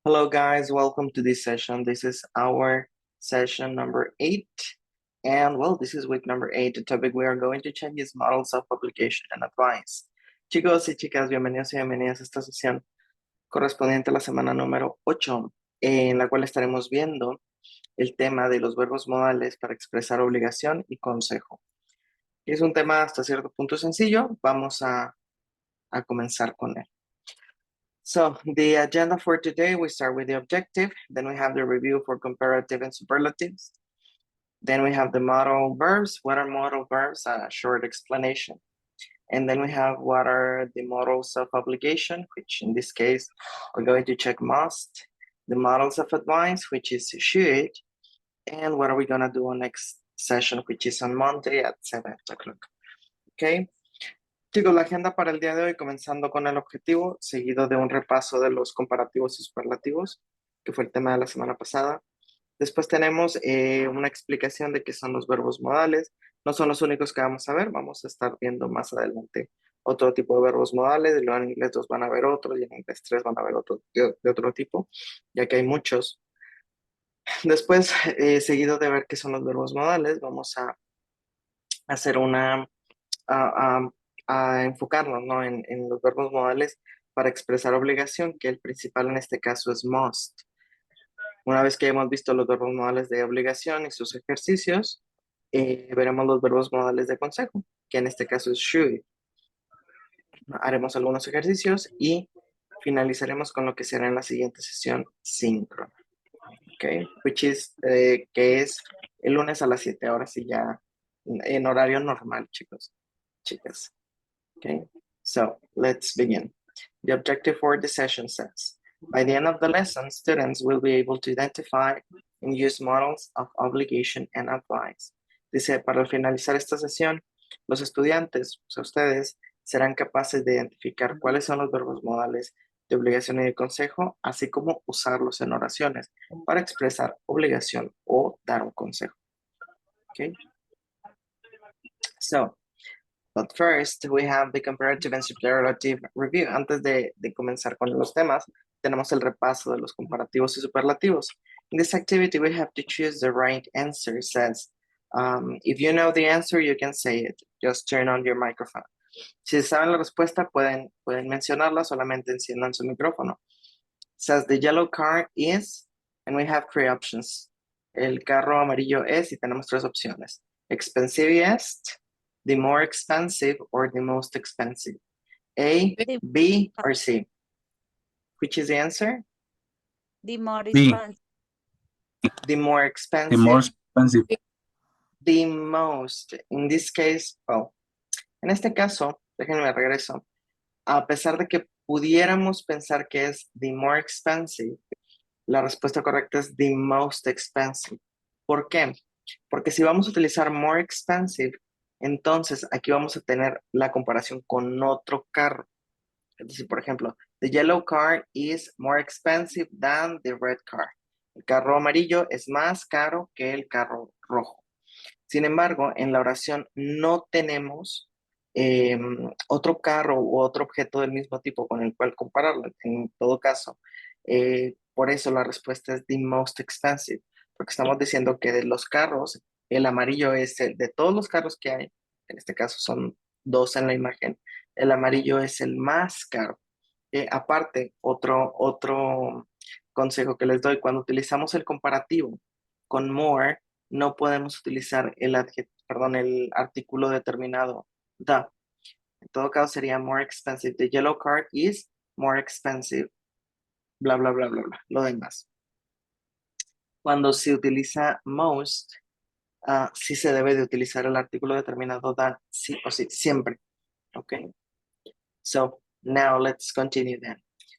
Hello guys, welcome to this session. This is our session number 8. And well, this is week number 8. The topic we are going to check is models of application and advice. Chicos y chicas, bienvenidos y bienvenidas a esta sesión correspondiente a la semana número 8, en la cual estaremos viendo el tema de los verbos modales para expresar obligación y consejo. Es un tema hasta cierto punto sencillo. Vamos a comenzar con él. So the agenda for today, we start with the objective, then we have the review for comparative and superlatives. Then we have the modal verbs. What are modal verbs? A short explanation. And then we have what are the modals of obligation, which in this case, we're going to check must, the models of advice, which is should, and what are we gonna do on next session, which is on Monday at 7 o'clock. Okay. Chicos, la agenda para el día de hoy, comenzando con el objetivo, seguido de un repaso de los comparativos y superlativos, que fue el tema de la semana pasada. Después tenemos una explicación de qué son los verbos modales. No son los únicos que vamos a ver, vamos a estar viendo más adelante otro tipo de verbos modales. Luego en inglés 2 van a ver otro y en inglés 3 van a ver otro de otro tipo, ya que hay muchos. Después, seguido de ver qué son los verbos modales, vamos a hacer a enfocarnos, ¿no? en los verbos modales para expresar obligación, que el principal en este caso es must. Una vez que hemos visto los verbos modales de obligación y sus ejercicios, veremos los verbos modales de consejo, que en este caso es should. Haremos algunos ejercicios y finalizaremos con lo que será en la siguiente sesión síncrona. Okay, que es el lunes a las 7 horas y ya en horario normal, chicos, chicas. Okay, so let's begin. The objective for the session says, by the end of the lesson, students will be able to identify and use models of obligation and advice. Dice, para finalizar esta sesión, los estudiantes, o sea, ustedes, serán capaces de identificar cuáles son los verbos modales de obligación y de consejo, así como usarlos en oraciones para expresar obligación o dar un consejo. Okay? So, but first, we have the comparative and superlative review. Antes de comenzar con los temas, tenemos el repaso de los comparativos y superlativos. In this activity, we have to choose the right answer. It says, if you know the answer, you can say it. Just turn on your microphone. Si saben la respuesta, pueden mencionarla, solamente enciendan su micrófono. It says, the yellow car is, and we have 3 options. El carro amarillo es, y tenemos 3 opciones. Expensiviest, the more expensive, or the most expensive. A, B, or C? Which is the answer? The more B. expensive. The more expensive. The more expensive. The most. In this case, well, en este caso, déjenme regreso. A pesar de que pudiéramos pensar que es the more expensive, la respuesta correcta es the most expensive. ¿Por qué? Porque si vamos a utilizar more expensive, entonces aquí vamos a tener la comparación con otro carro. Es decir, por ejemplo, the yellow car is more expensive than the red car. El carro amarillo es más caro que el carro rojo. Sin embargo, en la oración no tenemos otro carro u otro objeto del mismo tipo con el cual compararlo. En todo caso, por eso la respuesta es the most expensive, porque estamos diciendo que de los carros, el amarillo es el de todos los carros que hay, en este caso son 2 en la imagen, el amarillo es el más caro. Aparte, otro consejo que les doy, cuando utilizamos el comparativo con more, no podemos utilizar el artículo determinado the. En todo caso sería more expensive. The yellow card is more expensive. Bla, bla, bla, bla, bla. Lo demás. Cuando se utiliza most, sí se debe de utilizar el artículo determinado that, sí o sí, siempre. Okay. So now let's continue then.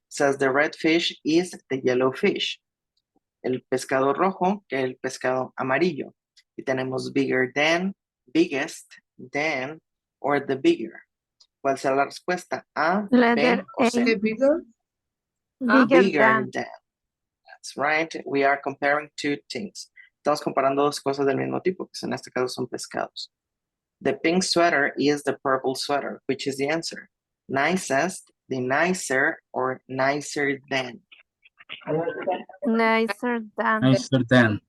Says the red fish is the yellow fish. El pescado rojo que el pescado amarillo. Y tenemos bigger than, biggest, than, or the bigger. ¿Cuál será la respuesta? A, B o C. Bigger. Bigger than. That's right. We are comparing 2 things. Estamos comparando 2 cosas del mismo tipo, que en este caso son pescados. The pink sweater is the purple sweater. Which is the answer? Nicest, the nicer, or nicer than? Nicer than. Nicer than.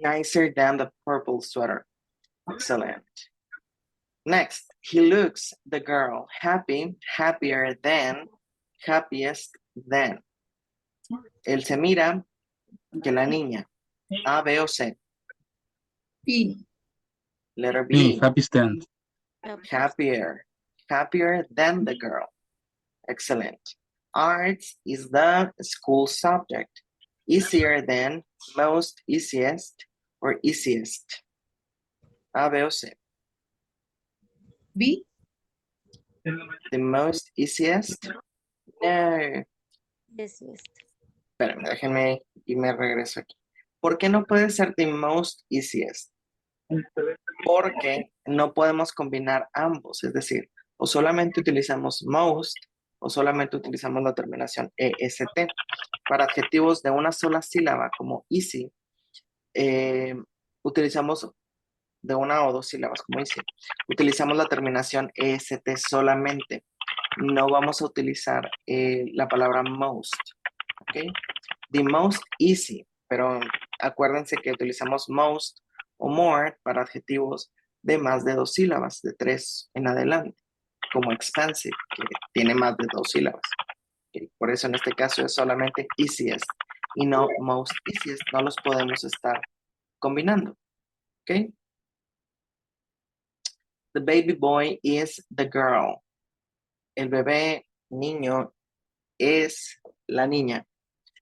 Nicer than the purple sweater. Excellent. Next, he looks the girl happy, happier than, happiest than. Él se mira que la niña. A, B o C. B. Letter B, B. happy stand. Happier. Happier than the girl. Excellent. Arts is the school subject. Easier than, most easiest, or easiest. A, B o C. B. The most easiest. No. Yes, yes. Espérame, déjenme y me regreso aquí. ¿Por qué no puede ser the most easiest? Porque no podemos combinar ambos, es decir, o solamente utilizamos most o solamente utilizamos la terminación EST. Para adjetivos de una sola sílaba como easy, utilizamos de una o dos sílabas como easy. Utilizamos la terminación EST solamente. No vamos a utilizar la palabra most. ¿Ok? The most easy, pero acuérdense que utilizamos most o more para adjetivos de más de dos sílabas, de tres en adelante, como expensive, que tiene más de dos sílabas. ¿Ok? Por eso en este caso es solamente easiest y no most easiest, no los podemos estar combinando. ¿Ok? The baby boy is the girl. El bebé niño es la niña.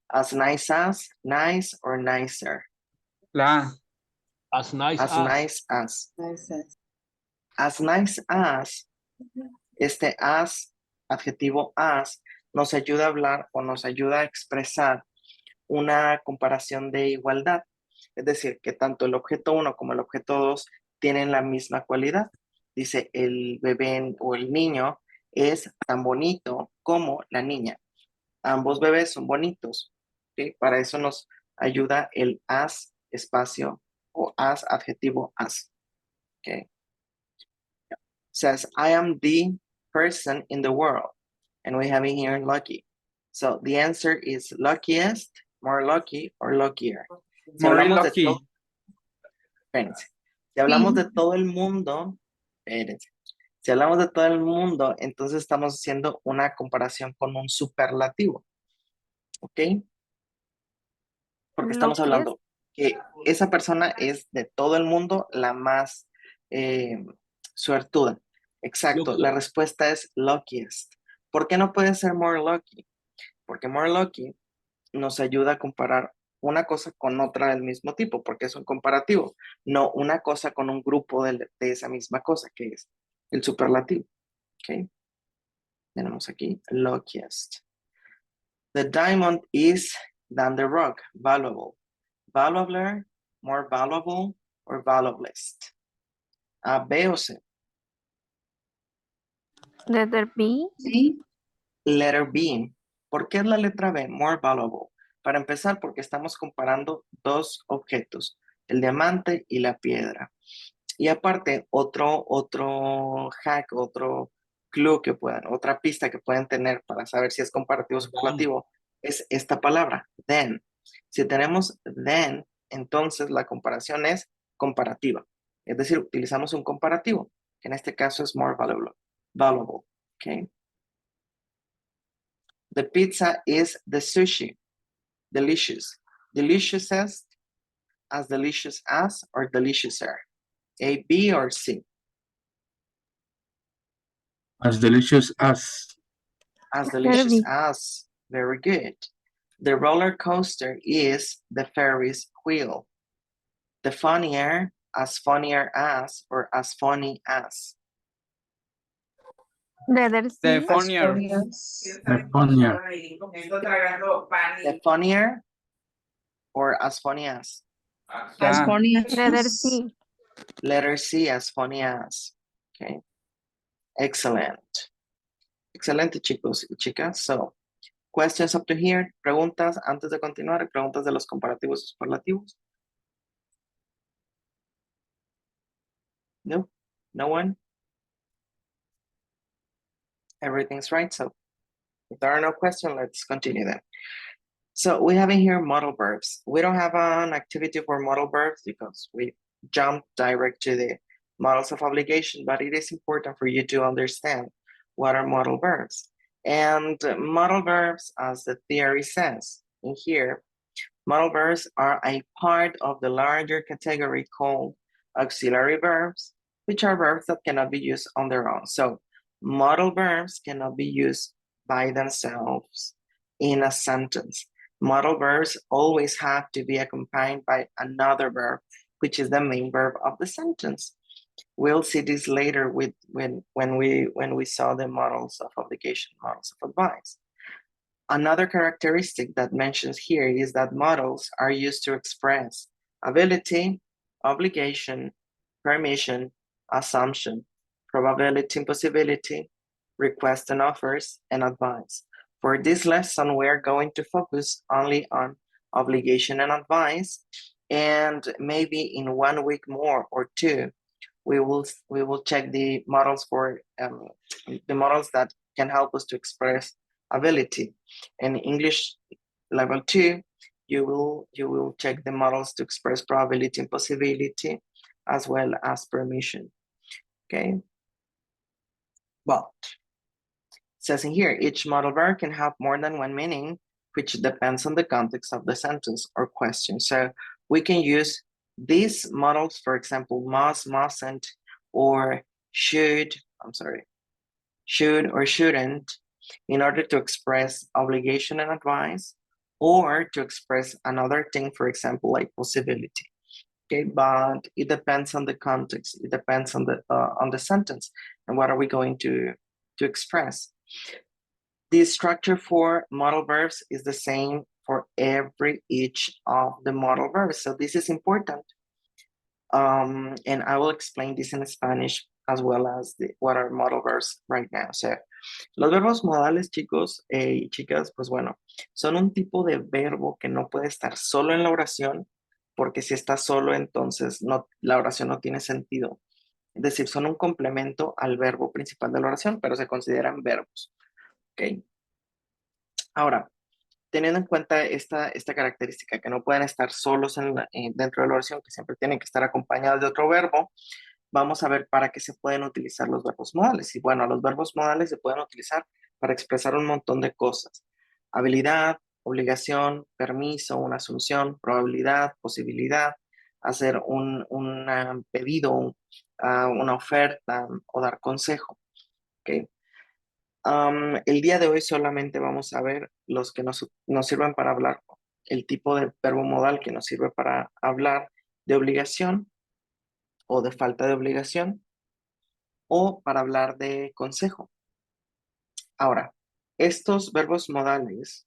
As nice as, nice or nicer. La As nice As as. nice as. Nice. As nice as. Este as, adjetivo as, nos ayuda a hablar o nos ayuda a expresar una comparación de igualdad. Es decir, que tanto el objeto 1 como el objeto 2 tienen la misma cualidad. Dice, el bebé o el niño es tan bonito como la niña. Ambos bebés son bonitos. ¿Ok? Para eso nos ayuda el as espacio o as adjetivo as. ¿Ok? Says, I am the person in the world. And we have in here lucky. So the answer is luckiest, more lucky, or luckier. Si More hablamos de lucky. todo, espérense. Si hablamos de todo el mundo, espérense. Si hablamos de todo el mundo, entonces estamos haciendo una comparación con un superlativo. ¿Ok? Porque estamos Luckiest. hablando que esa persona es de todo el mundo la más suertuda. Exacto, Lucky. la respuesta es luckiest. ¿Por qué no puede ser more lucky? Porque more lucky nos ayuda a comparar una cosa con otra del mismo tipo, porque es un comparativo, no una cosa con un grupo de esa misma cosa, que es el superlativo. ¿Ok? Tenemos aquí luckiest. The diamond is than the rock, valuable. Valuable, more valuable, or valuablest. A, B o C. Letter B. Sí. Letter B. ¿Por qué es la letra B? More valuable. Para empezar, porque estamos comparando dos objetos, el diamante y la piedra. Y aparte, otro hack, otro clue que puedan, otra pista que pueden tener para saber si es comparativo o superlativo, es esta palabra, then. Si tenemos then, entonces la comparación es comparativa. Es decir, utilizamos un comparativo, que en este caso es more valuable. Valuable. Okay. The pizza is the sushi. Delicious. Deliciousest, as delicious as, or deliciouser. A, B, or C. As delicious as. As delicious B. as. Very good. The roller coaster is the Ferris wheel. The funnier as, or as funny as. Letter C. The funnier. The funnier. The funnier or as funny as. As La. funny as. Letter C. Letter C, as funny as. Okay. Excellent. Excelente, chicos y chicas. So, questions up to here. Preguntas antes de continuar. Preguntas de los comparativos y superlativos. No? No one? Everything's right. So, if there are no questions, let's continue then. So we have in here modal verbs. We don't have an activity for modal verbs because we jumped direct to the models of obligation, but it is important for you to understand what are modal verbs. And modal verbs, as the theory says in here, modal verbs are a part of the larger category called auxiliary verbs, which are verbs that cannot be used on their own. So modal verbs cannot be used by themselves in a sentence. Modal verbs always have to be accompanied by another verb, which is the main verb of the sentence. We'll see this later when we saw the models of obligation, models of advice. Another characteristic that mentions here is that modals are used to express ability, obligation, permission, assumption, probability and possibility, request and offers, and advice. For this lesson, we are going to focus only on obligation and advice, and maybe in 1 week more or two, we will check the models for the models that can help us to express ability. In English level 2, you will check the models to express probability and possibility, as well as permission. Okay. Well, it says in here, each modal verb can have more than one meaning, which depends on the context of the sentence or question. So we can use these models, for example, must, mustn't, or should or shouldn't, in order to express obligation and advice, or to express another thing, for example, like possibility. Okay, but it depends on the context. It depends on the sentence and what are we going to express. The structure for modal verbs is the same for each of the modal verbs. So this is important. And I will explain this in Spanish as well as what are modal verbs right now. So, los verbos modales, chicos y chicas, pues bueno, son un tipo de verbo que no puede estar solo en la oración, porque si está solo, entonces la oración no tiene sentido. Es decir, son un complemento al verbo principal de la oración, pero se consideran verbos. ¿Ok? Ahora, teniendo en cuenta esta característica, que no pueden estar solos dentro de la oración, que siempre tienen que estar acompañados de otro verbo, vamos a ver para qué se pueden utilizar los verbos modales. Y bueno, los verbos modales se pueden utilizar para expresar un montón de cosas. Habilidad, obligación, permiso, una asunción, probabilidad, posibilidad, hacer un pedido, una oferta o dar consejo. ¿Okay? El día de hoy solamente vamos a ver los que nos sirven para hablar, el tipo de verbo modal que nos sirve para hablar de obligación o de falta de obligación, o para hablar de consejo. Ahora, estos verbos modales,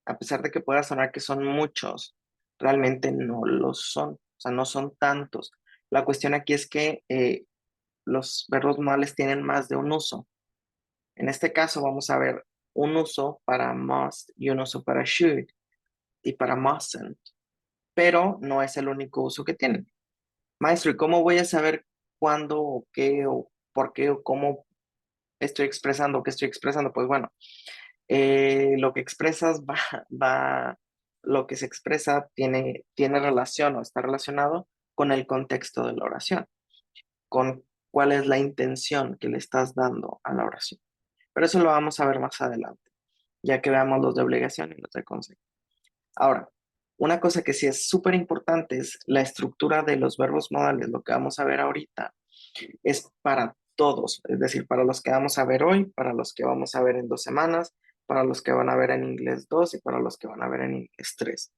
a pesar de que pueda sonar que son muchos, realmente no lo son, o sea, no son tantos. La cuestión aquí es que los verbos modales tienen más de un uso. En este caso vamos a ver un uso para must y un uso para should y para mustn't, pero no es el único uso que tienen. Maestro, ¿y cómo voy a saber cuándo o qué o por qué o cómo estoy expresando o qué estoy expresando? Pues bueno, lo que expresas lo que se expresa tiene relación o está relacionado con el contexto de la oración, con cuál es la intención que le estás dando a la oración. Pero eso lo vamos a ver más adelante, ya que veamos los de obligación y los de consejo. Ahora, una cosa que sí es súper importante es la estructura de los verbos modales. Lo que vamos a ver ahorita es para todos, es decir, para los que vamos a ver hoy, para los que vamos a ver en 2 semanas, para los que van a ver en inglés 2 y para los que van a ver en inglés 3.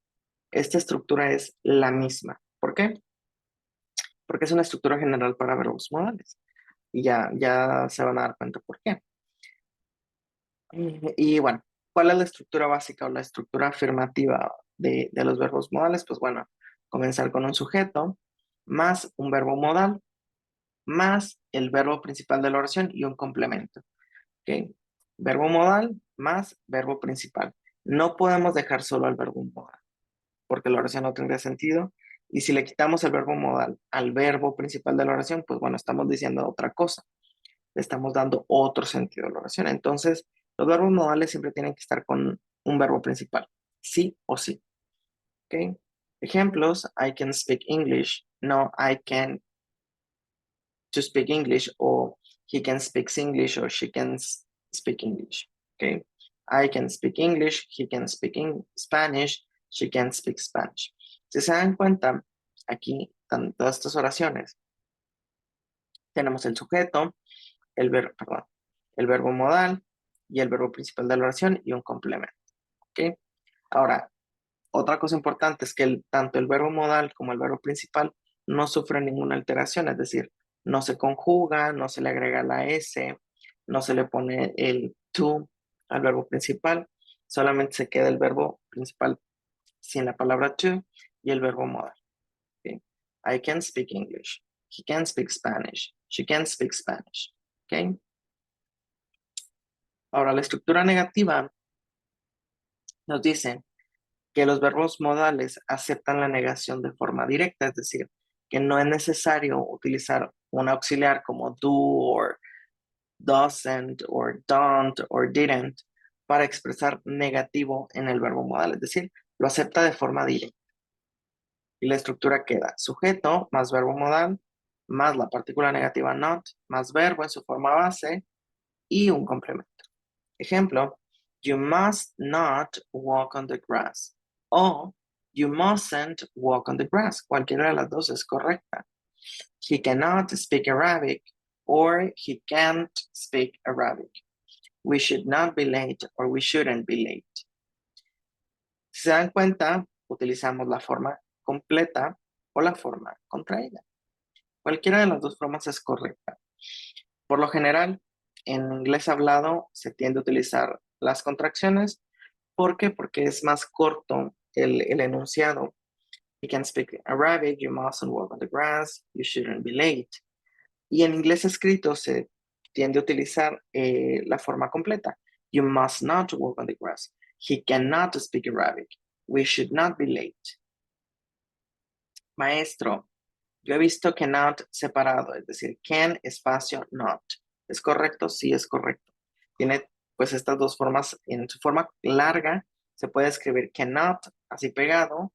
Esta estructura es la misma. ¿Por qué? Porque es una estructura general para verbos modales. Y ya se van a dar cuenta por qué. Y bueno, ¿cuál es la estructura básica o la estructura afirmativa de los verbos modales? Pues bueno, comenzar con un sujeto, más un verbo modal, más el verbo principal de la oración y un complemento. ¿Okay? Verbo modal más verbo principal. No podemos dejar solo al verbo modal, porque la oración no tendría sentido. Y si le quitamos el verbo modal al verbo principal de la oración, pues bueno, estamos diciendo otra cosa. Le estamos dando otro sentido a la oración. Entonces, los verbos modales siempre tienen que estar con un verbo principal. sí o sí. ¿Ok? Ejemplos, I can speak English. No, I can to speak English, or he can speak English, or she can speak English. Okay, I can speak English, he can speak Spanish, she can speak Spanish. Si se dan cuenta, aquí están todas estas oraciones. Tenemos el sujeto, el verbo, perdón, el verbo modal y el verbo principal de la oración y un complemento. ¿Ok? Ahora, otra cosa importante es que tanto el verbo modal como el verbo principal no sufren ninguna alteración, es decir, no se conjuga, no se le agrega la S, no se le pone el to al verbo principal, solamente se queda el verbo principal sin la palabra to y el verbo modal. ¿Okay? I can speak English. He can speak Spanish. She can speak Spanish. ¿Okay? Ahora, la estructura negativa nos dice que los verbos modales aceptan la negación de forma directa, es decir, que no es necesario utilizar un auxiliar como do or doesn't or don't or didn't para expresar negativo en el verbo modal, es decir, lo acepta de forma directa. Y la estructura queda sujeto más verbo modal más la partícula negativa not más verbo en su forma base y un complemento. Ejemplo, you must not walk on the grass. O you mustn't walk on the grass. Cualquiera de las dos es correcta. He cannot speak Arabic or he can't speak Arabic. We should not be late or we shouldn't be late. Si se dan cuenta, utilizamos la forma completa o la forma contraída. Cualquiera de las dos formas es correcta. Por lo general, en inglés hablado se tiende a utilizar las contracciones. ¿Por qué? Porque es más corto el enunciado. You can speak Arabic, you mustn't walk on the grass, you shouldn't be late. Y en inglés escrito se tiende a utilizar la forma completa. You must not walk on the grass. He cannot speak Arabic. We should not be late. Maestro, yo he visto cannot separado, es decir, can espacio not. ¿Es correcto? Sí, es correcto. Tiene pues estas dos formas. En su forma larga se puede escribir cannot, así pegado,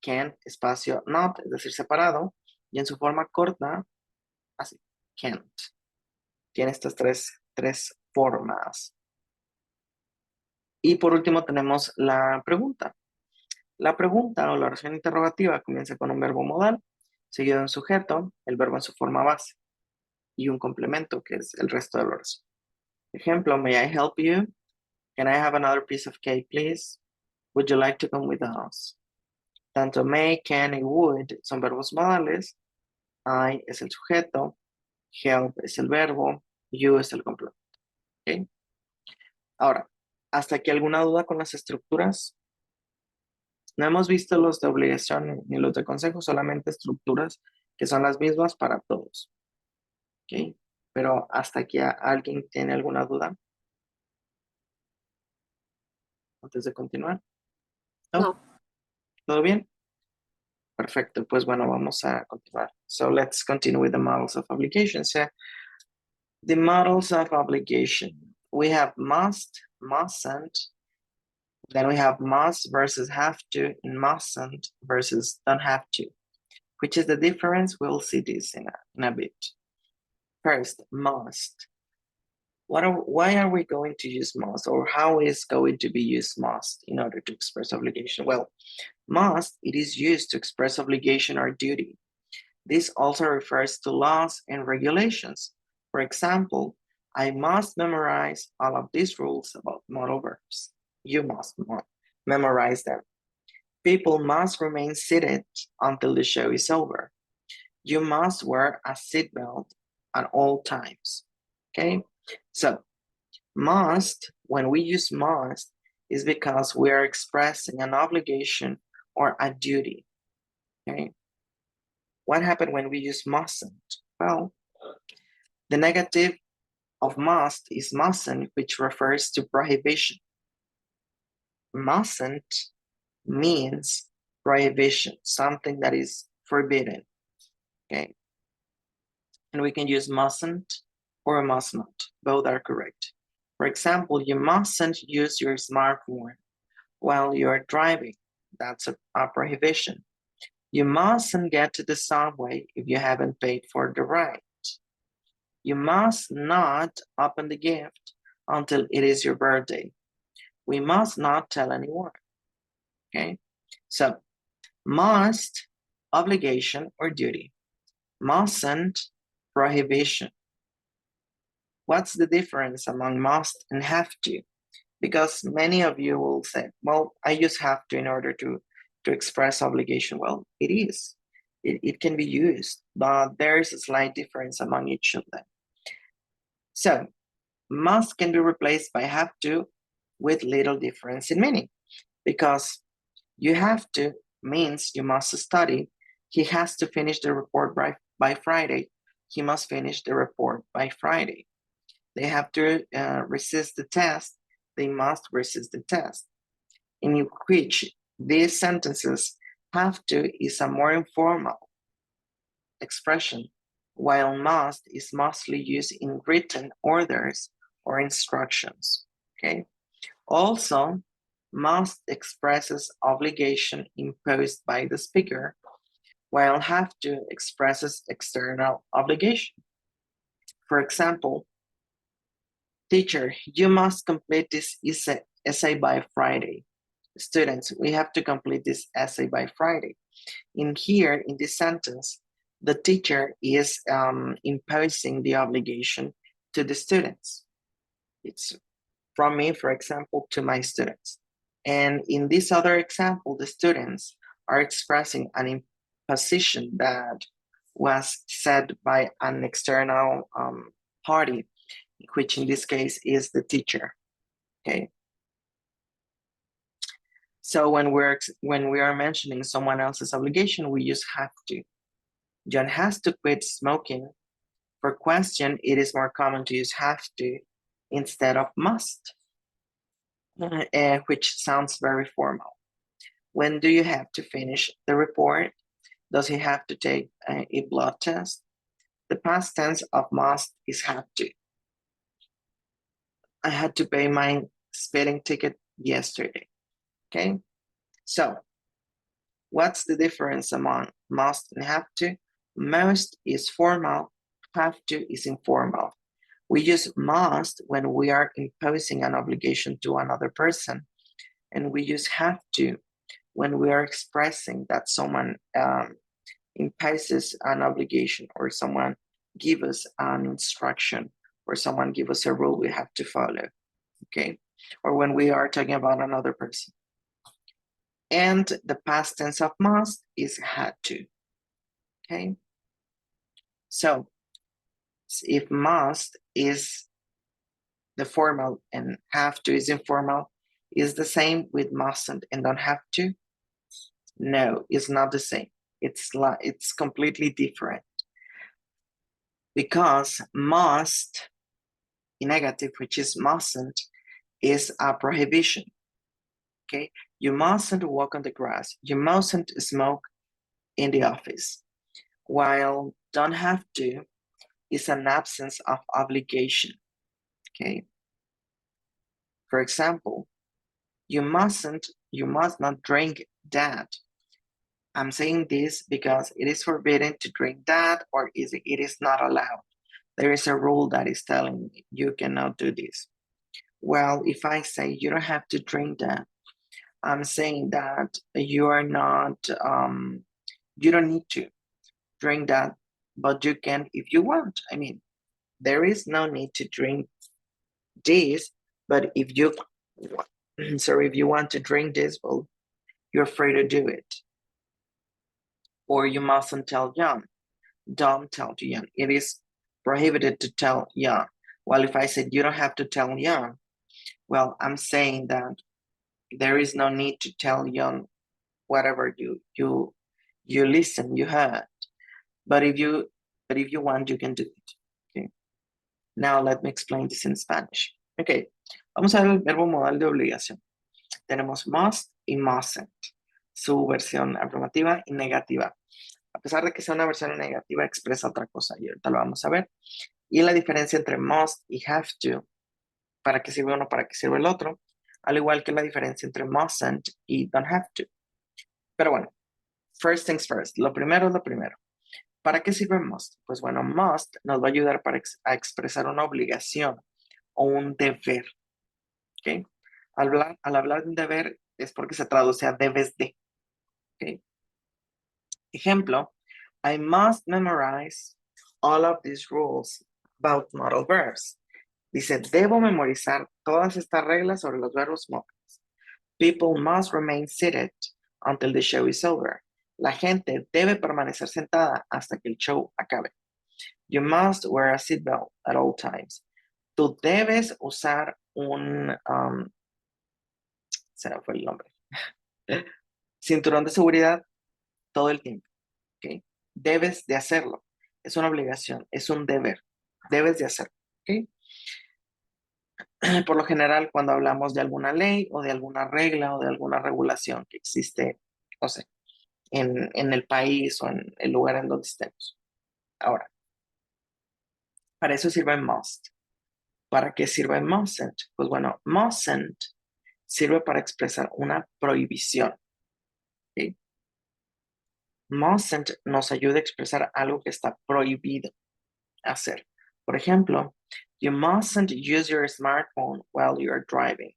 can espacio not, es decir, separado, y en su forma corta, así, can't. Tiene estas tres formas. Y por último tenemos la pregunta. La pregunta o la oración interrogativa comienza con un verbo modal, seguido de un sujeto, el verbo en su forma base, y un complemento que es el resto de la oración. Ejemplo, may I help you? Can I have another piece of cake, please? Would you like to come with us? Tanto may, can y would son verbos modales. I es el sujeto, help es el verbo, you es el complemento. ¿Okay? Ahora, ¿hasta aquí alguna duda con las estructuras? No hemos visto los de obligación ni los de consejo, solamente estructuras que son las mismas para todos. ¿Ok? Pero hasta aquí alguien tiene alguna duda antes de continuar. ¿No? ¿Todo bien? Perfecto, pues bueno, vamos a continuar. So let's continue with the models of obligation. So the models of obligation. We have must, mustn't. Then we have must versus have to, and mustn't versus don't have to. Which is the difference? We'll see this in a bit. First, must. Why are we going to use must, or how is going to be used must in order to express obligation? Well, must, it is used to express obligation or duty. This also refers to laws and regulations. For example, I must memorize all of these rules about modal verbs. You must memorize them. People must remain seated until the show is over. You must wear a seatbelt at all times. Okay, so must, when we use must, is because we are expressing an obligation or a duty. Okay, what happened when we use mustn't? Well, the negative of must is mustn't, which refers to prohibition. Mustn't means prohibition, something that is forbidden. Okay, and we can use mustn't or must not. Both are correct. For example, you mustn't use your smartphone while you're driving. That's a prohibition. You mustn't get to the subway if you haven't paid for the ride. You must not open the gift until it is your birthday. We must not tell anyone. Okay, so must, obligation or duty. Mustn't, prohibition. What's the difference among must and have to? Because many of you will say, well, I use have to in order to express obligation. Well, it is. It can be used, but there is a slight difference among each of them. So must can be replaced by have to with little difference in meaning, because you have to means you must study. He has to finish the report by Friday. He must finish the report by Friday. They have to resist the test. They must resist the test. In which these sentences, have to is a more informal expression, while must is mostly used in written orders or instructions. Okay. Also, must expresses obligation imposed by the speaker, while have to expresses external obligation. For example, teacher, you must complete this essay by Friday. Students, we have to complete this essay by Friday. In here, in this sentence, the teacher is imposing the obligation to the students. It's from me, for example, to my students. And in this other example, the students are expressing an imposition that was said by an external party, which in this case is the teacher. Okay. So when we are mentioning someone else's obligation, we use have to. John has to quit smoking. For question, it is more common to use have to instead of must, which sounds very formal. When do you have to finish the report? Does he have to take a blood test? The past tense of must is have to. I had to pay my speeding ticket yesterday. Okay, so what's the difference among must and have to? Must is formal, have to is informal. We use must when we are imposing an obligation to another person, and we use have to when we are expressing that someone imposes an obligation, or someone gives us an instruction, or someone gives us a rule we have to follow, okay? Or when we are talking about another person. And the past tense of must is had to, okay? So if must is the formal and have to is informal, is the same with mustn't and don't have to? No, it's not the same. It's completely different, because must in negative, which is mustn't, is a prohibition. Okay, you mustn't walk on the grass. You mustn't smoke in the office. While don't have to is an absence of obligation. Okay. For example, you must not drink that. I'm saying this because it is forbidden to drink that, or it is not allowed. There is a rule that is telling me you cannot do this. Well, if I say you don't have to drink that, I'm saying that you are not, you don't need to drink that, but you can if you want. I mean, there is no need to drink this, but if you, sorry, if you want to drink this, well, you're free to do it. Or you mustn't tell Jan. Don't tell to Jan. It is prohibited to tell Jan. Well, if I said you don't have to tell Jan, well, I'm saying that there is no need to tell Jan whatever you listen, you heard. But if you want, you can do it. Okay. Now let me explain this in Spanish. Okay. Vamos a ver el verbo modal de obligación. Tenemos must y mustn't, su versión afirmativa y negativa. A pesar de que sea una versión negativa, expresa otra cosa y ahorita lo vamos a ver. Y la diferencia entre must y have to, para qué sirve uno, para qué sirve el otro. al igual que la diferencia entre mustn't y don't have to. Pero bueno, first things first, lo primero es lo primero. ¿Para qué sirve must? Pues bueno, must nos va a ayudar a expresar una obligación o un deber. ¿Ok? Al hablar de un deber es porque se traduce a debes de. ¿Ok? Ejemplo, I must memorize all of these rules about modal verbs. Dice, debo memorizar todas estas reglas sobre los verbos móviles. People must remain seated until the show is over. La gente debe permanecer sentada hasta que el show acabe. You must wear a seatbelt at all times. Tú debes usar se me fue el nombre, cinturón de seguridad todo el tiempo. ¿Ok? Debes de hacerlo. Es una obligación, es un deber. Debes de hacerlo. ¿Ok? Por lo general, cuando hablamos de alguna ley o de alguna regla o de alguna regulación que existe, no sé, en el país o en el lugar en donde estemos. Ahora, para eso sirve must. ¿Para qué sirve mustn't? Pues bueno, mustn't sirve para expresar una prohibición. ¿Ok? Mustn't nos ayuda a expresar algo que está prohibido hacer. Por ejemplo, you mustn't use your smartphone while you're driving.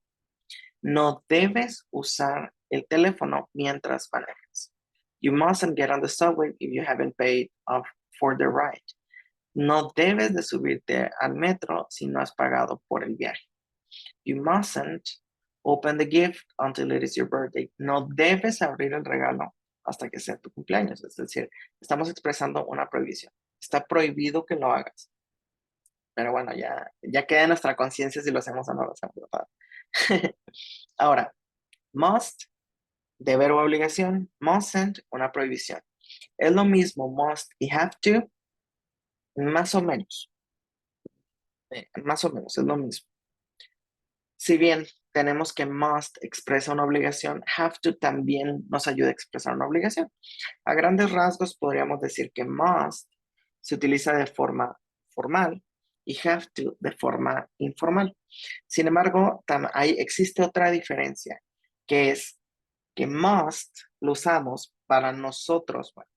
No debes usar el teléfono mientras manejas. You mustn't get on the subway if you haven't paid off for the ride. No debes de subirte al metro si no has pagado por el viaje. You mustn't open the gift until it is your birthday. No debes abrir el regalo hasta que sea tu cumpleaños. Es decir, estamos expresando una prohibición. Está prohibido que lo hagas. Pero bueno, ya queda en nuestra conciencia si lo hacemos o no lo hacemos, ¿verdad? Ahora, must, deber o obligación. Mustn't, una prohibición. Es lo mismo must y have to, más o menos. Más o menos, es lo mismo. Si bien tenemos que must expresa una obligación, have to también nos ayuda a expresar una obligación. A grandes rasgos podríamos decir que must se utiliza de forma formal y have to de forma informal. Sin embargo, existe otra diferencia, que es que must lo usamos para nosotros, bueno,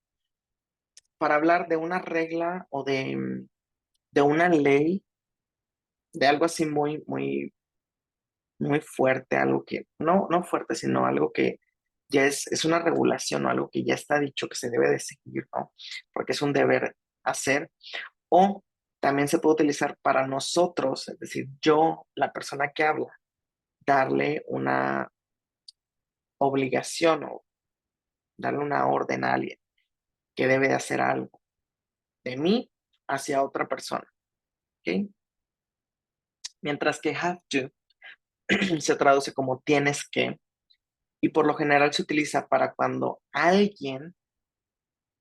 para hablar de una regla o de una ley, de algo así muy, muy, muy fuerte, algo que, no fuerte, sino algo que ya es una regulación o algo que ya está dicho que se debe de seguir, ¿no? Porque es un deber hacer. O también se puede utilizar para nosotros, es decir, yo, la persona que habla, darle una obligación o darle una orden a alguien que debe de hacer algo de mí hacia otra persona, ¿ok? Mientras que have to se traduce como tienes que, y por lo general se utiliza para cuando alguien,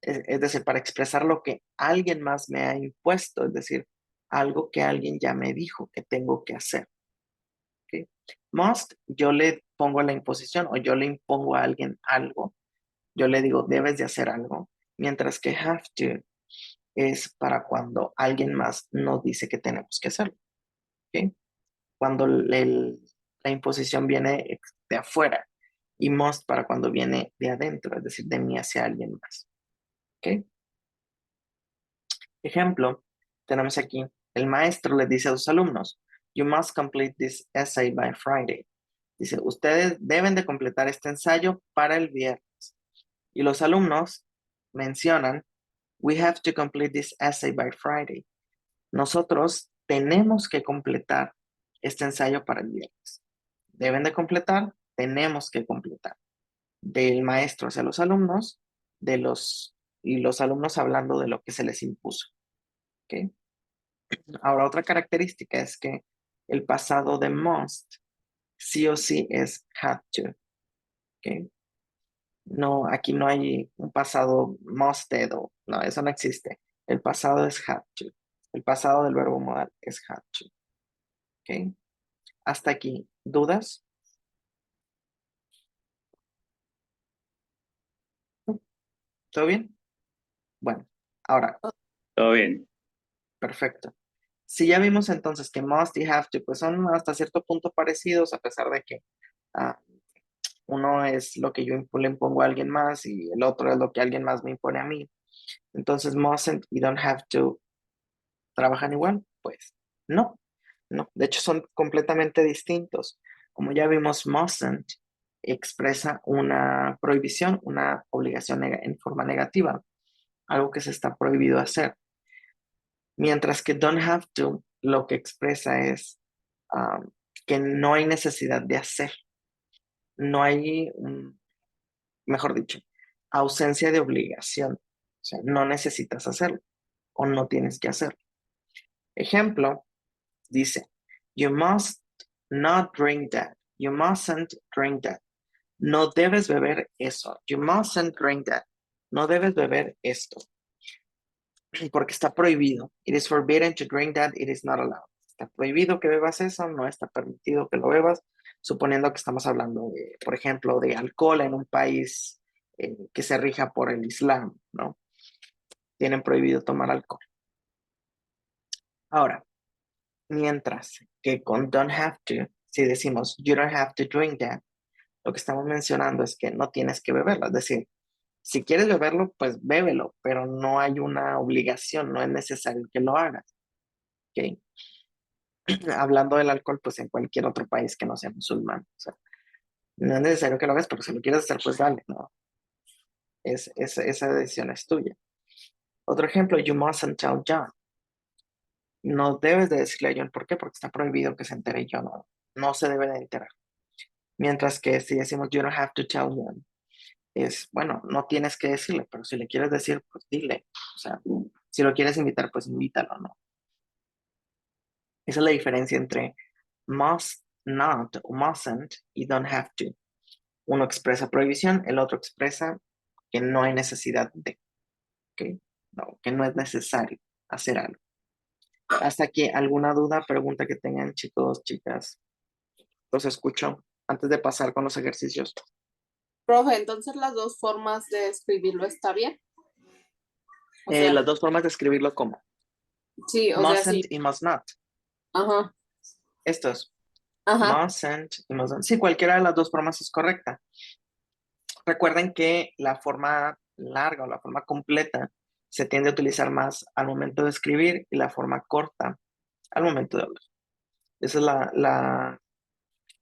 es decir, para expresar lo que alguien más me ha impuesto, es decir, algo que alguien ya me dijo que tengo que hacer. ¿Ok? Must, yo le pongo la imposición o yo le impongo a alguien algo, yo le digo, debes de hacer algo, mientras que have to es para cuando alguien más nos dice que tenemos que hacerlo. ¿Ok? Cuando la imposición viene de afuera y must para cuando viene de adentro, es decir, de mí hacia alguien más. ¿Ok? Ejemplo, tenemos aquí, el maestro le dice a sus alumnos, you must complete this essay by Friday. Dice, ustedes deben de completar este ensayo para el viernes. Y los alumnos mencionan, we have to complete this essay by Friday. Nosotros tenemos que completar este ensayo para el viernes. Deben de completar, tenemos que completar. Del maestro hacia los alumnos, y los alumnos hablando de lo que se les impuso. ¿Ok? Ahora, otra característica es que el pasado de must sí o sí es had to. ¿Ok? No, aquí no hay un pasado musted o no, eso no existe. El pasado es had to. El pasado del verbo modal es had to. ¿Ok? Hasta aquí. ¿Dudas? ¿Todo bien? Bueno, ahora, Todo bien. perfecto. Si ya vimos entonces que must y have to, pues son hasta cierto punto parecidos, a pesar de que ah, uno es lo que yo le impongo a alguien más y el otro es lo que alguien más me impone a mí. Entonces, mustn't y don't have to trabajan igual, pues no, no. De hecho, son completamente distintos. Como ya vimos, mustn't expresa una prohibición, una obligación en forma negativa, algo que se está prohibido hacer. Mientras que don't have to lo que expresa es que no hay necesidad de hacer. No hay, mejor dicho, ausencia de obligación. O sea, no necesitas hacerlo o no tienes que hacerlo. Ejemplo, dice, you must not drink that. You mustn't drink that. No debes beber eso. You mustn't drink that. No debes beber esto. Porque está prohibido. It is forbidden to drink that. It is not allowed. Está prohibido que bebas eso. No está permitido que lo bebas. Suponiendo que estamos hablando, de, por ejemplo, de alcohol en un país que se rija por el Islam, ¿no? Tienen prohibido tomar alcohol. Ahora, mientras que con don't have to, si decimos you don't have to drink that, lo que estamos mencionando es que no tienes que beberlo. Es decir, si quieres beberlo, pues bébelo, pero no hay una obligación, no es necesario que lo hagas. ¿Okay? Hablando del alcohol, pues en cualquier otro país que no sea musulmán. O sea, no es necesario que lo hagas, pero si lo quieres hacer, pues dale, ¿no? Esa decisión es tuya. Otro ejemplo, you mustn't tell John. No debes de decirle a John, ¿por qué? Porque está prohibido que se entere John, no se debe de enterar. Mientras que si decimos you don't have to tell John, es, bueno, no tienes que decirle, pero si le quieres decir, pues dile. O sea, si lo quieres invitar, pues invítalo, ¿no? Esa es la diferencia entre must not o mustn't y don't have to. Uno expresa prohibición, el otro expresa que no hay necesidad de, ¿ok? No, que no es necesario hacer algo. Hasta aquí, ¿alguna duda, pregunta que tengan, chicos, chicas? Los escucho antes de pasar con los ejercicios. Profe, entonces las dos formas de escribirlo está bien. O sea, Las dos formas de escribirlo como sí, o sea, sí. mustn't y must not. Ajá, Estos, ajá. mustn't y mustn't. Sí, cualquiera de las dos formas es correcta. Recuerden que la forma larga o la forma completa se tiende a utilizar más al momento de escribir y la forma corta al momento de hablar. Esa es la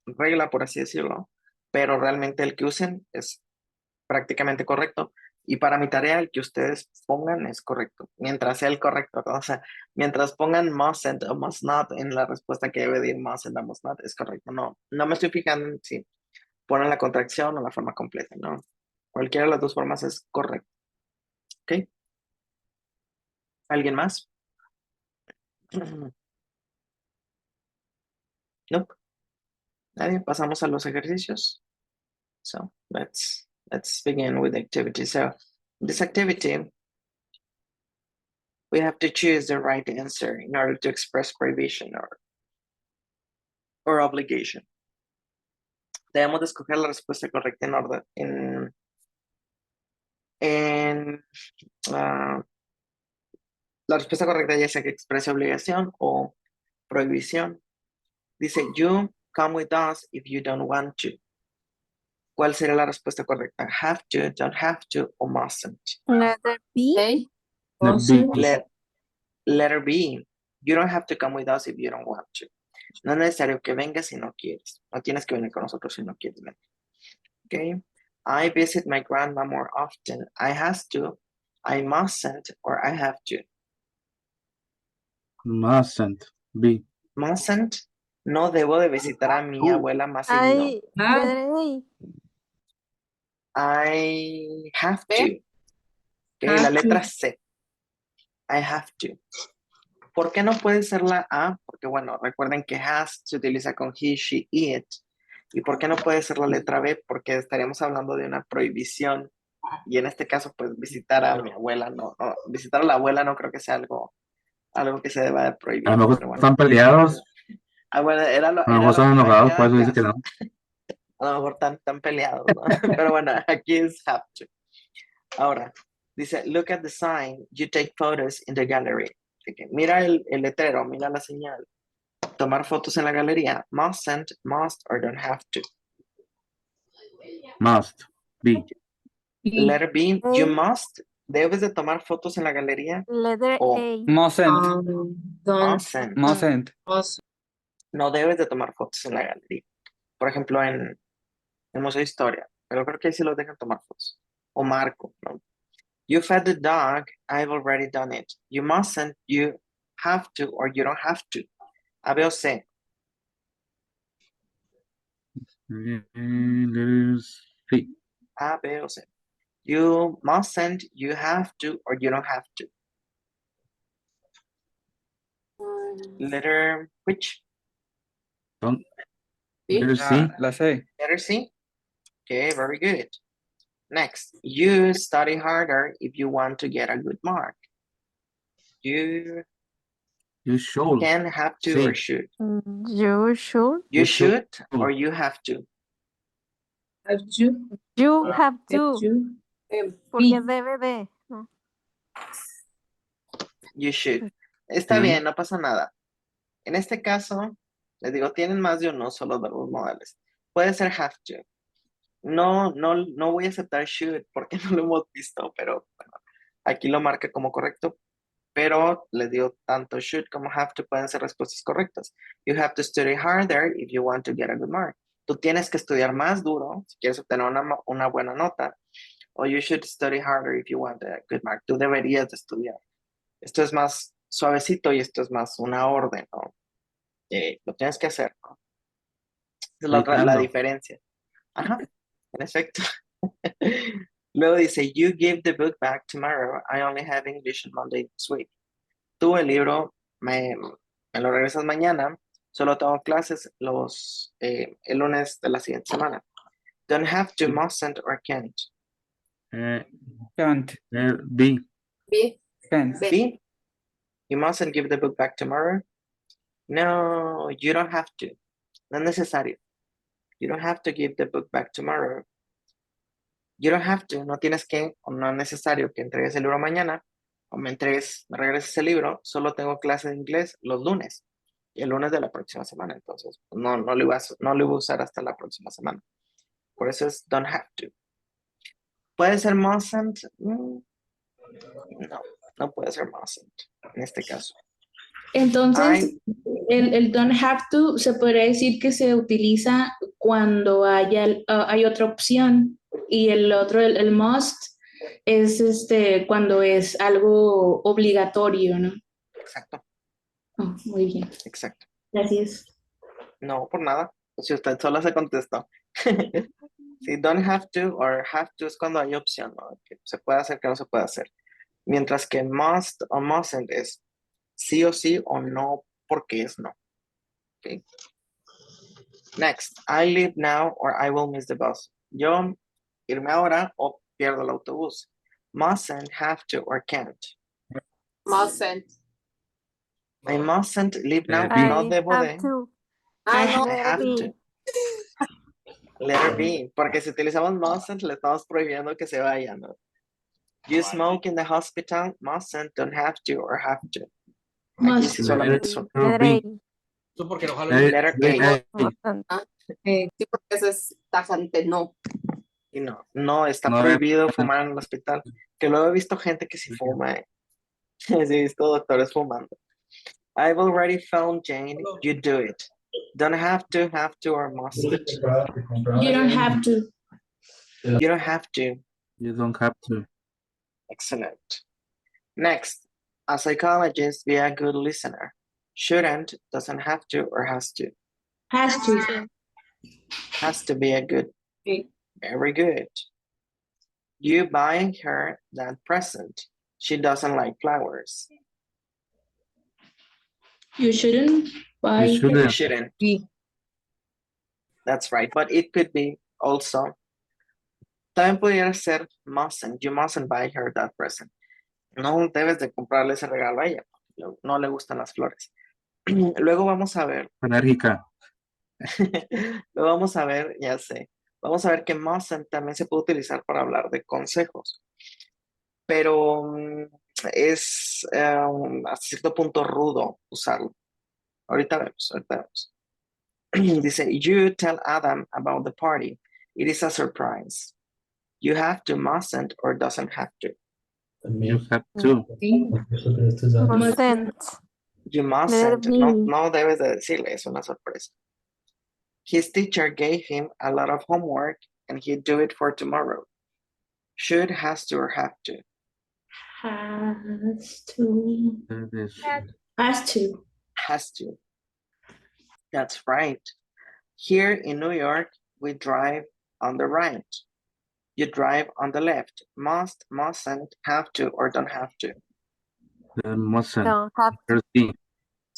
regla, por así decirlo, pero realmente el que usen es prácticamente correcto. Y para mi tarea, el que ustedes pongan es correcto, mientras sea el correcto. O sea, mientras pongan mustn't o must not en la respuesta que debe decir mustn't o must not, es correcto. No, no me estoy fijando en si ponen la contracción o la forma completa, no. Cualquiera de las dos formas es correcto. ¿Ok? ¿Alguien más? No. ¿Nadie? Pasamos a los ejercicios. So let's begin with the activity. So this activity, we have to choose the right answer in order to express prohibition or obligation. Debemos de escoger la respuesta correcta en orden, la respuesta correcta ya sea que exprese obligación o prohibición. Dice, you come with us if you don't want to. ¿Cuál sería la respuesta correcta? Have to, don't have to o mustn't. Letter B. Okay. Let be. Letter B, you don't have to come with us if you don't want to. No es necesario que vengas si no quieres. No tienes que venir con nosotros si no quieres venir. Okay. I visit my grandma more often. I have to, I mustn't, or I have to. Mustn't be. Mustn't, no debo de visitar a mi abuela más seguido. Ay, I have to. ¿Ve? Okay, la Have letra to. C. I have to. ¿Por qué no puede ser la A? Porque bueno, recuerden que has se utiliza con he, she, it. ¿Y por qué no puede ser la letra B? Porque estaríamos hablando de una prohibición. Y en este caso, pues visitar a mi abuela, no, visitar a la abuela no creo que sea algo que se deba de prohibir. A lo mejor pero bueno. están peleados. Bueno, A lo mejor están enojados, por eso dice que no. A lo mejor están peleados, ¿no? Pero bueno, aquí es have to. Ahora, dice, look at the sign, you take photos in the gallery. Así que mira el letrero, mira la señal. Tomar fotos en la galería. Mustn't, must, or don't have to. Must. B. Letter B, you A. must. Debes de tomar fotos en la galería. Letter O A. Mustn't. mustn't. Mustn't. No debes de tomar fotos en la galería. Por ejemplo, en el Museo de Historia. Pero creo que ahí sí los dejan tomar fotos. O Marco, ¿no? You fed the dog. I've already done it. You mustn't. You have to, or you don't have to. A, B o C. Letters C. A, B o C. You mustn't. You have to, or you don't have to. Letter which? Don't. Sí. Letter C. La C. Letter C. Okay, very good. Next, you study harder if you want to get a good mark. You You should. can, have to, or Sí. should. You should. You You should. should, or you have to. You have to. Porque B. debe de. ¿no? You should. Está Sí. bien, no pasa nada. En este caso, les digo, tienen más de uno solo verbos modales. Puede ser have to. No voy a aceptar should porque no lo hemos visto, pero bueno, aquí lo marca como correcto. Pero les digo, tanto should como have to pueden ser respuestas correctas. You have to study harder if you want to get a good mark. Tú tienes que estudiar más duro si quieres obtener una buena nota. O you should study harder if you want a good mark. Tú deberías de estudiar. Esto es más suavecito y esto es más una orden, ¿no? Lo tienes que hacer, ¿no? Esa es la Gritando. diferencia. Ajá, en efecto. Luego dice, you give the book back tomorrow. I only have English on Monday this week. Tú el libro me lo regresas mañana. Solo tengo clases el lunes de la siguiente semana. Don't have to, mustn't, or can't. Can't. B. B. Can't. B. B, you mustn't give the book back tomorrow. No, you don't have to. No es necesario. You don't have to give the book back tomorrow. You don't have to, no tienes que, o no es necesario que entregues el libro mañana, o me regreses el libro, solo tengo clase de inglés los lunes, y el lunes de la próxima semana, entonces no lo iba a usar hasta la próxima semana. Por eso es don't have to. ¿Puede ser mustn't? No puede ser mustn't en este caso. Entonces, el don't have to se podría decir que se utiliza cuando hay otra opción y el otro, el must, es cuando es algo obligatorio, ¿no? Exacto, Oh, muy bien, exacto. gracias. No, por nada. Si usted solo se contestó. Si don't have to or have to es cuando hay opción, ¿no? Que se puede hacer, que no se puede hacer. Mientras que must o mustn't es sí o sí o no porque es no. Okay. Next, I leave now or I will miss the bus. Yo irme ahora o pierdo el autobús. Mustn't, have to, or can't. Mustn't. I mustn't leave now. B. No I debo have de. to. Ah, no. I have B. to. Letter B. Porque si utilizamos mustn't, le estamos prohibiendo que se vaya, ¿no? You smoke in the hospital. Mustn't, don't have to, or have to. Aquí Must. sí solamente son. Letter B. Letter A. A. Bastante. Sí, porque eso es tajante, no. Y no está No, prohibido fumar en el hospital. Que luego he visto gente que sí fuma. Sí, he visto doctores fumando. I've already found Jane. You do it. Don't have to, or mustn't. You don't have to. You don't have to. You don't have to. Excellent. Next, a psychologist, be a good listener. Shouldn't, doesn't have to, or has to. Has to. Has to be a good. Okay. Very good. You buy her that present. She doesn't like flowers. You shouldn't buy. You shouldn't. You shouldn't. That's right, but it could be also. También pudiera ser mustn't. You mustn't buy her that present. No debes de comprarle ese regalo a ella. No le gustan las flores. Luego vamos a ver. Alérgica. Luego vamos a ver, ya sé. Vamos a ver que mustn't también se puede utilizar para hablar de consejos. Pero es hasta cierto punto rudo usarlo. Ahorita vemos. Dice, you tell Adam about the party. It is a surprise. You have to, mustn't, or doesn't have to. You have to. Sí. Mustn't. You mustn't. be. No debes de decirle, es una sorpresa. His teacher gave him a lot of homework and he'd do it for tomorrow. Should, has to, or have to. Has to. That is, Has to. Has to. That's right. Here in New York, we drive on the right. You drive on the left. Must, mustn't, have to, or don't have to. that mustn't. Don't have to. First thing.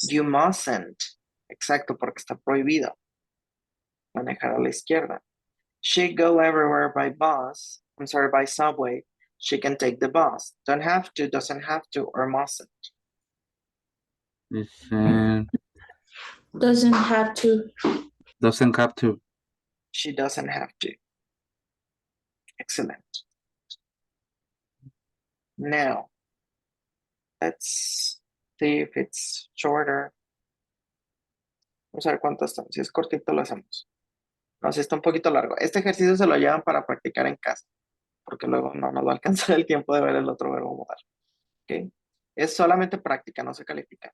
You mustn't. Exacto, porque está prohibido manejar a la izquierda. She go everywhere by bus. I'm sorry, by subway. She can take the bus. Don't have to, doesn't have to, or mustn't. It's, Doesn't have to. doesn't have to. She doesn't have to. Excellent. Now, let's see if it's shorter. Vamos a ver cuánto están. Si es cortito, lo hacemos. No, si está un poquito largo. Este ejercicio se lo llevan para practicar en casa, porque luego no nos va a alcanzar el tiempo de ver el otro verbo modal. ¿Ok? Es solamente práctica, no se califica.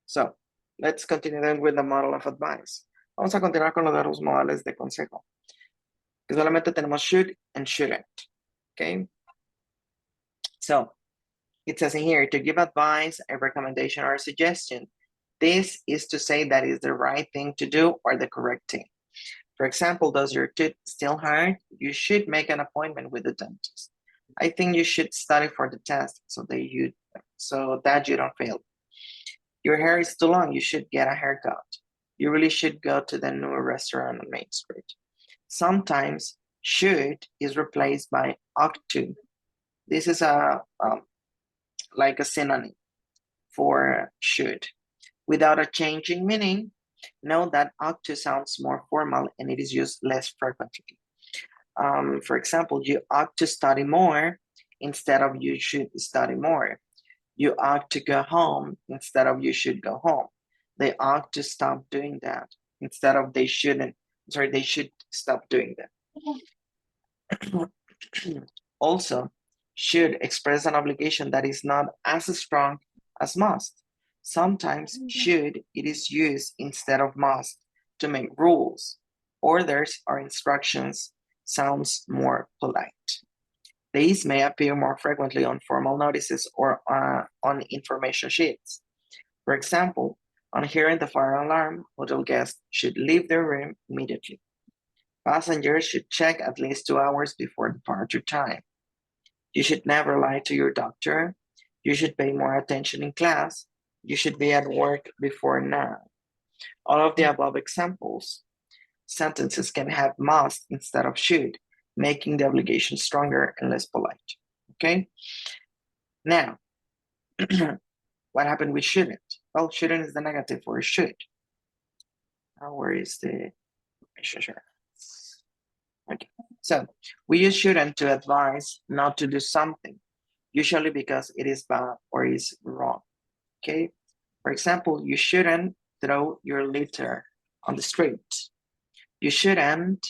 So, let's continue then with the model of advice. Vamos a continuar con los verbos modales de consejo. Que solamente tenemos should and shouldn't. Okay? So, it says in here, to give advice, a recommendation, or a suggestion. This is to say that is the right thing to do or the correct thing. For example, does your tooth still hurt? You should make an appointment with the dentist. I think you should study for the test so that you don't fail. Your hair is too long. You should get a haircut. You really should go to the new restaurant on Main Street. Sometimes should is replaced by ought to. This is like a synonym for should. Without a change in meaning, know that ought to sounds more formal and it is used less frequently. For example, you ought to study more instead of you should study more. You ought to go home instead of you should go home. They ought to stop doing that instead of they shouldn't. Sorry, they should stop doing that. Also, should express an obligation that is not as strong as must. Sometimes should, it is used instead of must to make rules. Orders or instructions sounds more polite. These may appear more frequently on formal notices or on information sheets. For example, on hearing the fire alarm, hotel guests should leave their room immediately. Passengers should check at least 2 hours before departure time. You should never lie to your doctor. You should pay more attention in class. You should be at work before now. All of the above examples, sentences can have must instead of should, making the obligation stronger and less polite. Okay? Now, what happened with shouldn't? Well, shouldn't is the negative for should. Now, where is the sure. Okay, so we use shouldn't to advise not to do something, usually because it is bad or is wrong. Okay, for example, you shouldn't throw your litter on the street. You shouldn't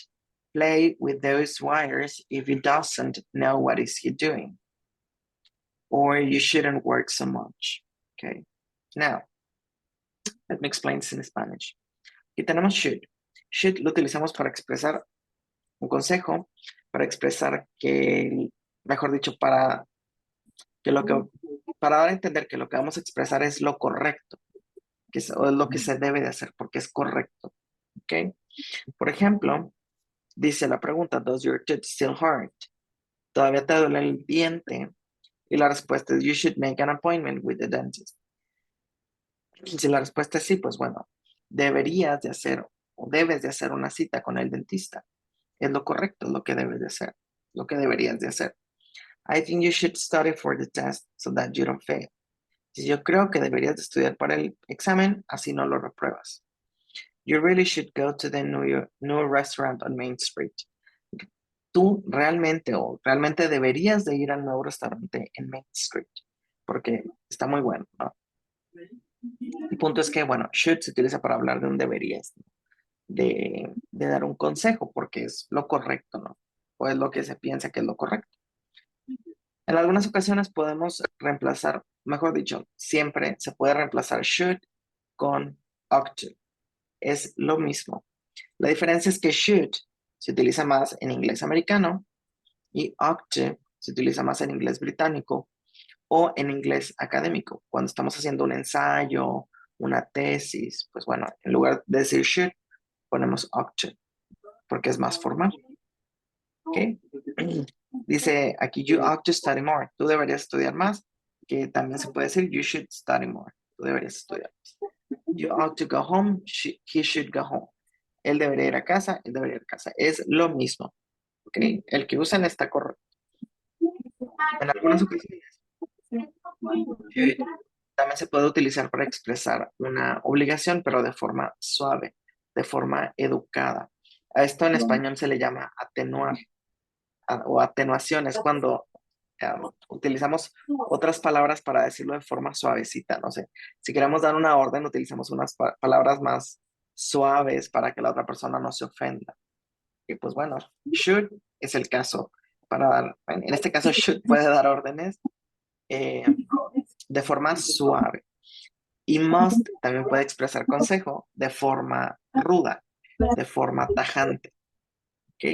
play with those wires if he doesn't know what is he doing. Or you shouldn't work so much. Okay, now, let me explain this in Spanish. Aquí tenemos should. Should lo utilizamos para expresar un consejo, para expresar que, mejor dicho, para dar a entender que lo que vamos a expresar es lo correcto, que es, o es lo que se debe de hacer, porque es correcto. ¿Ok? Por ejemplo, dice la pregunta, does your tooth still hurt? ¿Todavía te duele el diente? Y la respuesta es, you should make an appointment with the dentist. Si la respuesta es sí, pues bueno, deberías de hacer o debes de hacer una cita con el dentista. Es lo correcto, es lo que debes de hacer, lo que deberías de hacer. I think you should study for the test so that you don't fail. Yo creo que deberías de estudiar para el examen, así no lo repruebas. You really should go to the new restaurant on Main Street. Tú realmente deberías de ir al nuevo restaurante en Main Street. porque está muy bueno, ¿no? El punto es que, bueno, should se utiliza para hablar de un deberías, ¿no? De dar un consejo, porque es lo correcto, ¿no? O es lo que se piensa que es lo correcto. En algunas ocasiones podemos reemplazar, mejor dicho, siempre se puede reemplazar should con ought to. Es lo mismo. La diferencia es que should se utiliza más en inglés americano y ought to se utiliza más en inglés británico o en inglés académico. Cuando estamos haciendo un ensayo, una tesis, pues bueno, en lugar de decir should, ponemos ought to, porque es más formal. ¿Ok? Dice aquí, you ought to study more. Tú deberías estudiar más, que también se puede decir, you should study more. Tú deberías estudiar más. You ought to go home, he should go home. Él debería ir a casa, él debería ir a casa. Es lo mismo. ¿Ok? El que usan está correcto. En algunas ocasiones, should también se puede utilizar para expresar una obligación, pero de forma suave, de forma educada. A esto en español se le llama atenuar o atenuación. Es cuando utilizamos otras palabras para decirlo de forma suavecita. No sé, si queremos dar una orden, utilizamos unas palabras más suaves para que la otra persona no se ofenda. Y pues bueno, should es el caso para dar, en este caso, should puede dar órdenes de forma suave. Y must también puede expresar consejo de forma ruda, de forma tajante. ¿Ok?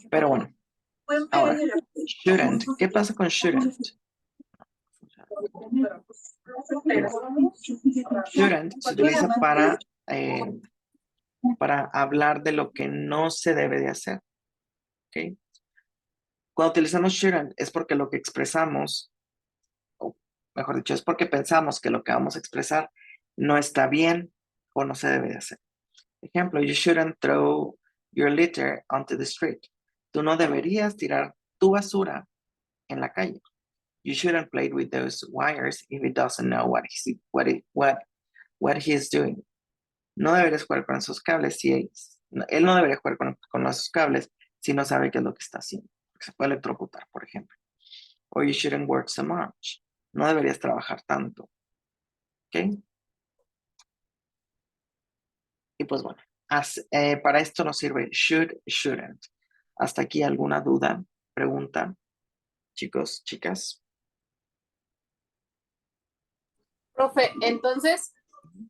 Pero bueno, ahora, shouldn't. ¿Qué pasa con shouldn't? Shouldn't se utiliza para hablar de lo que no se debe de hacer. ¿Ok? Cuando utilizamos shouldn't es porque lo que expresamos, o mejor dicho, es porque pensamos que lo que vamos a expresar no está bien o no se debe de hacer. Ejemplo, you shouldn't throw your litter onto the street. Tú no deberías tirar tu basura en la calle. You shouldn't play with those wires if he doesn't know what he's doing. No deberías jugar con esos cables si él no debería jugar con esos cables si no sabe qué es lo que está haciendo. Porque se puede electrocutar, por ejemplo. Or you shouldn't work so much. No deberías trabajar tanto. ¿Ok? Y pues bueno, para esto nos sirve should, shouldn't. ¿Hasta aquí alguna duda, pregunta, chicos, chicas? Profe, entonces,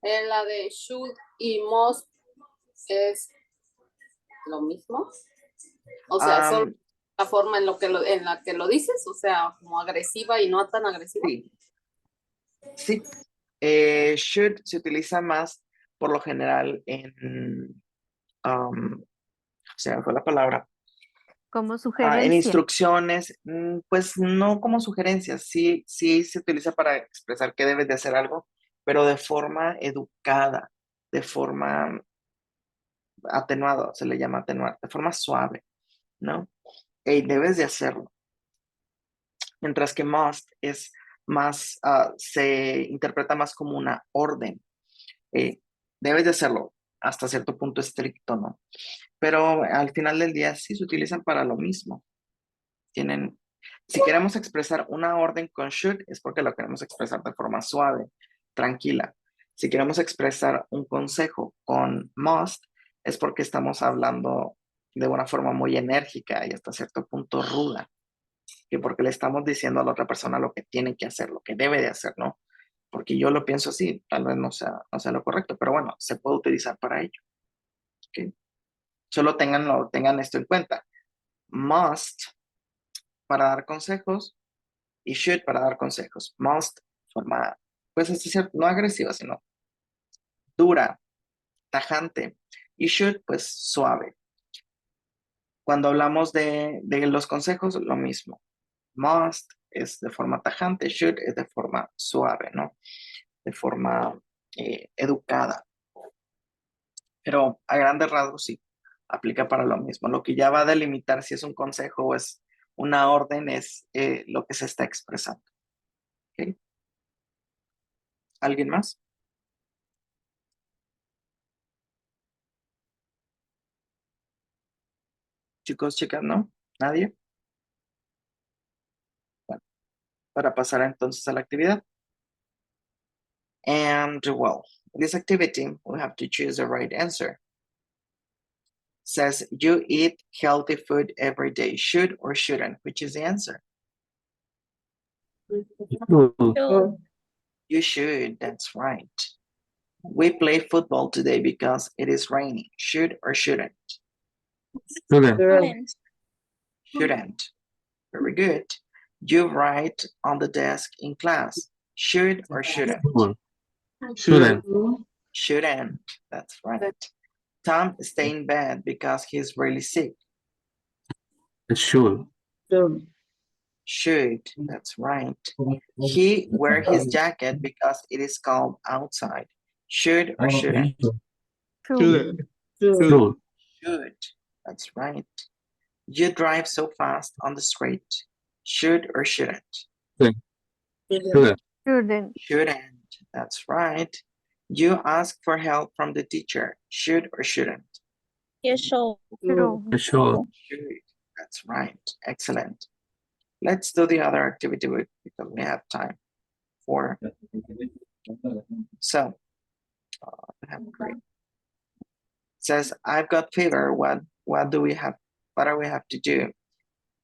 en la de should y must es lo mismo. O sea, solo la forma en la que lo dices, o sea, como agresiva y no tan agresiva. Sí. Sí. Should se utiliza más por lo general se me fue la palabra. Como En sugerencia. instrucciones, pues no como sugerencias, sí, sí se utiliza para expresar que debes de hacer algo, pero de forma educada, de forma atenuada, se le llama atenuar, de forma suave, ¿no? Y debes de hacerlo. Mientras que must es más, se interpreta más como una orden. Debes de hacerlo hasta cierto punto estricto, ¿no? Pero al final del día sí se utilizan para lo mismo. Si queremos expresar una orden con should, es porque lo queremos expresar de forma suave, tranquila. Si queremos expresar un consejo con must, es porque estamos hablando de una forma muy enérgica y hasta cierto punto ruda, que porque le estamos diciendo a la otra persona lo que tiene que hacer, lo que debe de hacer, ¿no? Porque yo lo pienso así, tal vez no sea lo correcto, pero bueno, se puede utilizar para ello. ¿Ok? Solo tengan esto en cuenta. Must para dar consejos y should para dar consejos. Must, forma, pues es decir, no agresiva, sino dura, tajante. Y should, pues suave. Cuando hablamos de los consejos, lo mismo. Must es de forma tajante, should es de forma suave, ¿no? De forma educada. Pero a grandes rasgos sí, aplica para lo mismo. Lo que ya va a delimitar si es un consejo o es una orden es lo que se está expresando. ¿Ok? ¿Alguien más? Chicos, chicas, ¿no? ¿Nadie? para pasar entonces a la actividad. And well, this activity, we have to choose the right answer. Says you eat healthy food every day. Should or shouldn't? Which is the answer? Should. You should, that's right. We play football today because it is raining. Should or shouldn't? Shouldn't. Shouldn't. Very good. You write on the desk in class. Should or shouldn't? Shouldn't. Shouldn't. That's right. Tom stay in bed because he's really sick. Should. Should. That's right. He wear his jacket because it is cold outside. Should or shouldn't? Should. Should. That's right. You drive so fast on the street. Should or shouldn't? Shouldn't. Shouldn't. That's right. You ask for help from the teacher. Should or shouldn't? Should. Should. That's right. Excellent. Let's do the other activity because we have time for. So, great. Says I've got fever. What do we have? What do we have to do?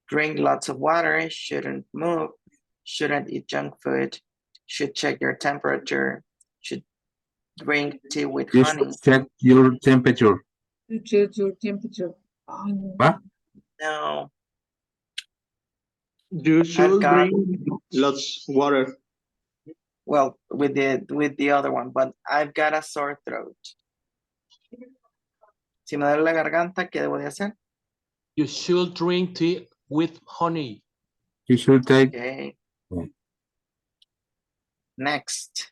Drink lots of water. Shouldn't move. Shouldn't eat junk food. Should check your temperature. Should drink tea with You honey. should check your temperature. You check your temperature. What? No. You should got- drink lots of water. Well, with the other one, but I've got a sore throat. Si me duele la garganta, ¿qué debo de hacer? You should drink tea with honey. You should take. Okay. Yeah. Next.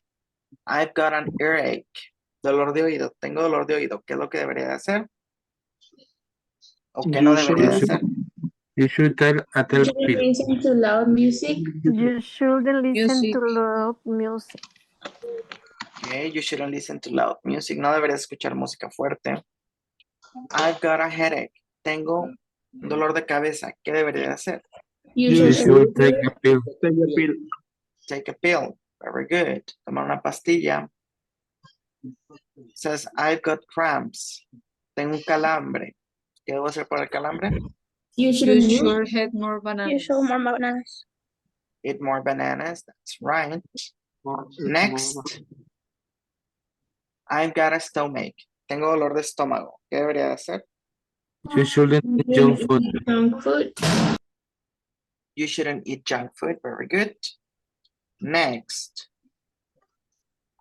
I've got an earache. Dolor de oído. Tengo dolor de oído. ¿Qué es lo que debería de hacer? ¿O qué no You debería de should- hacer? You should tell a tell Should pill. listen to loud music. You shouldn't listen Music. to loud music. Okay, you shouldn't listen to loud music. No deberías escuchar música fuerte. I've got a headache. Tengo un dolor de cabeza. ¿Qué debería de hacer? You You should should take a pill. Take a pill. Take a pill. Very good. Tomar una pastilla. Says, I've got cramps. Tengo un calambre. ¿Qué debo hacer para el calambre? You You should move. should have more bananas. Eat more bananas. That's right. Next. I've got a stomach. Tengo dolor de estómago. ¿Qué debería de hacer? You shouldn't eat junk food. Junk food. You shouldn't eat junk food. Very good. Next.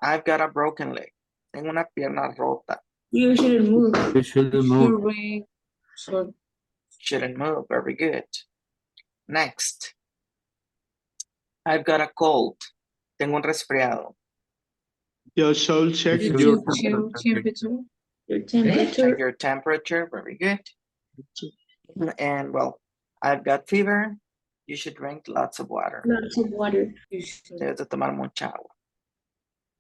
I've got a broken leg. Tengo una pierna rota. You shouldn't move. You shouldn't You move. read. So, Shouldn't move. Very good. Next. I've got a cold. Tengo un resfriado. You should check You your check your temperature. Your Check temperature. your temperature. Very good. And well, I've got fever. You should drink lots of water. Lots of water. You should. Debes de tomar mucha agua.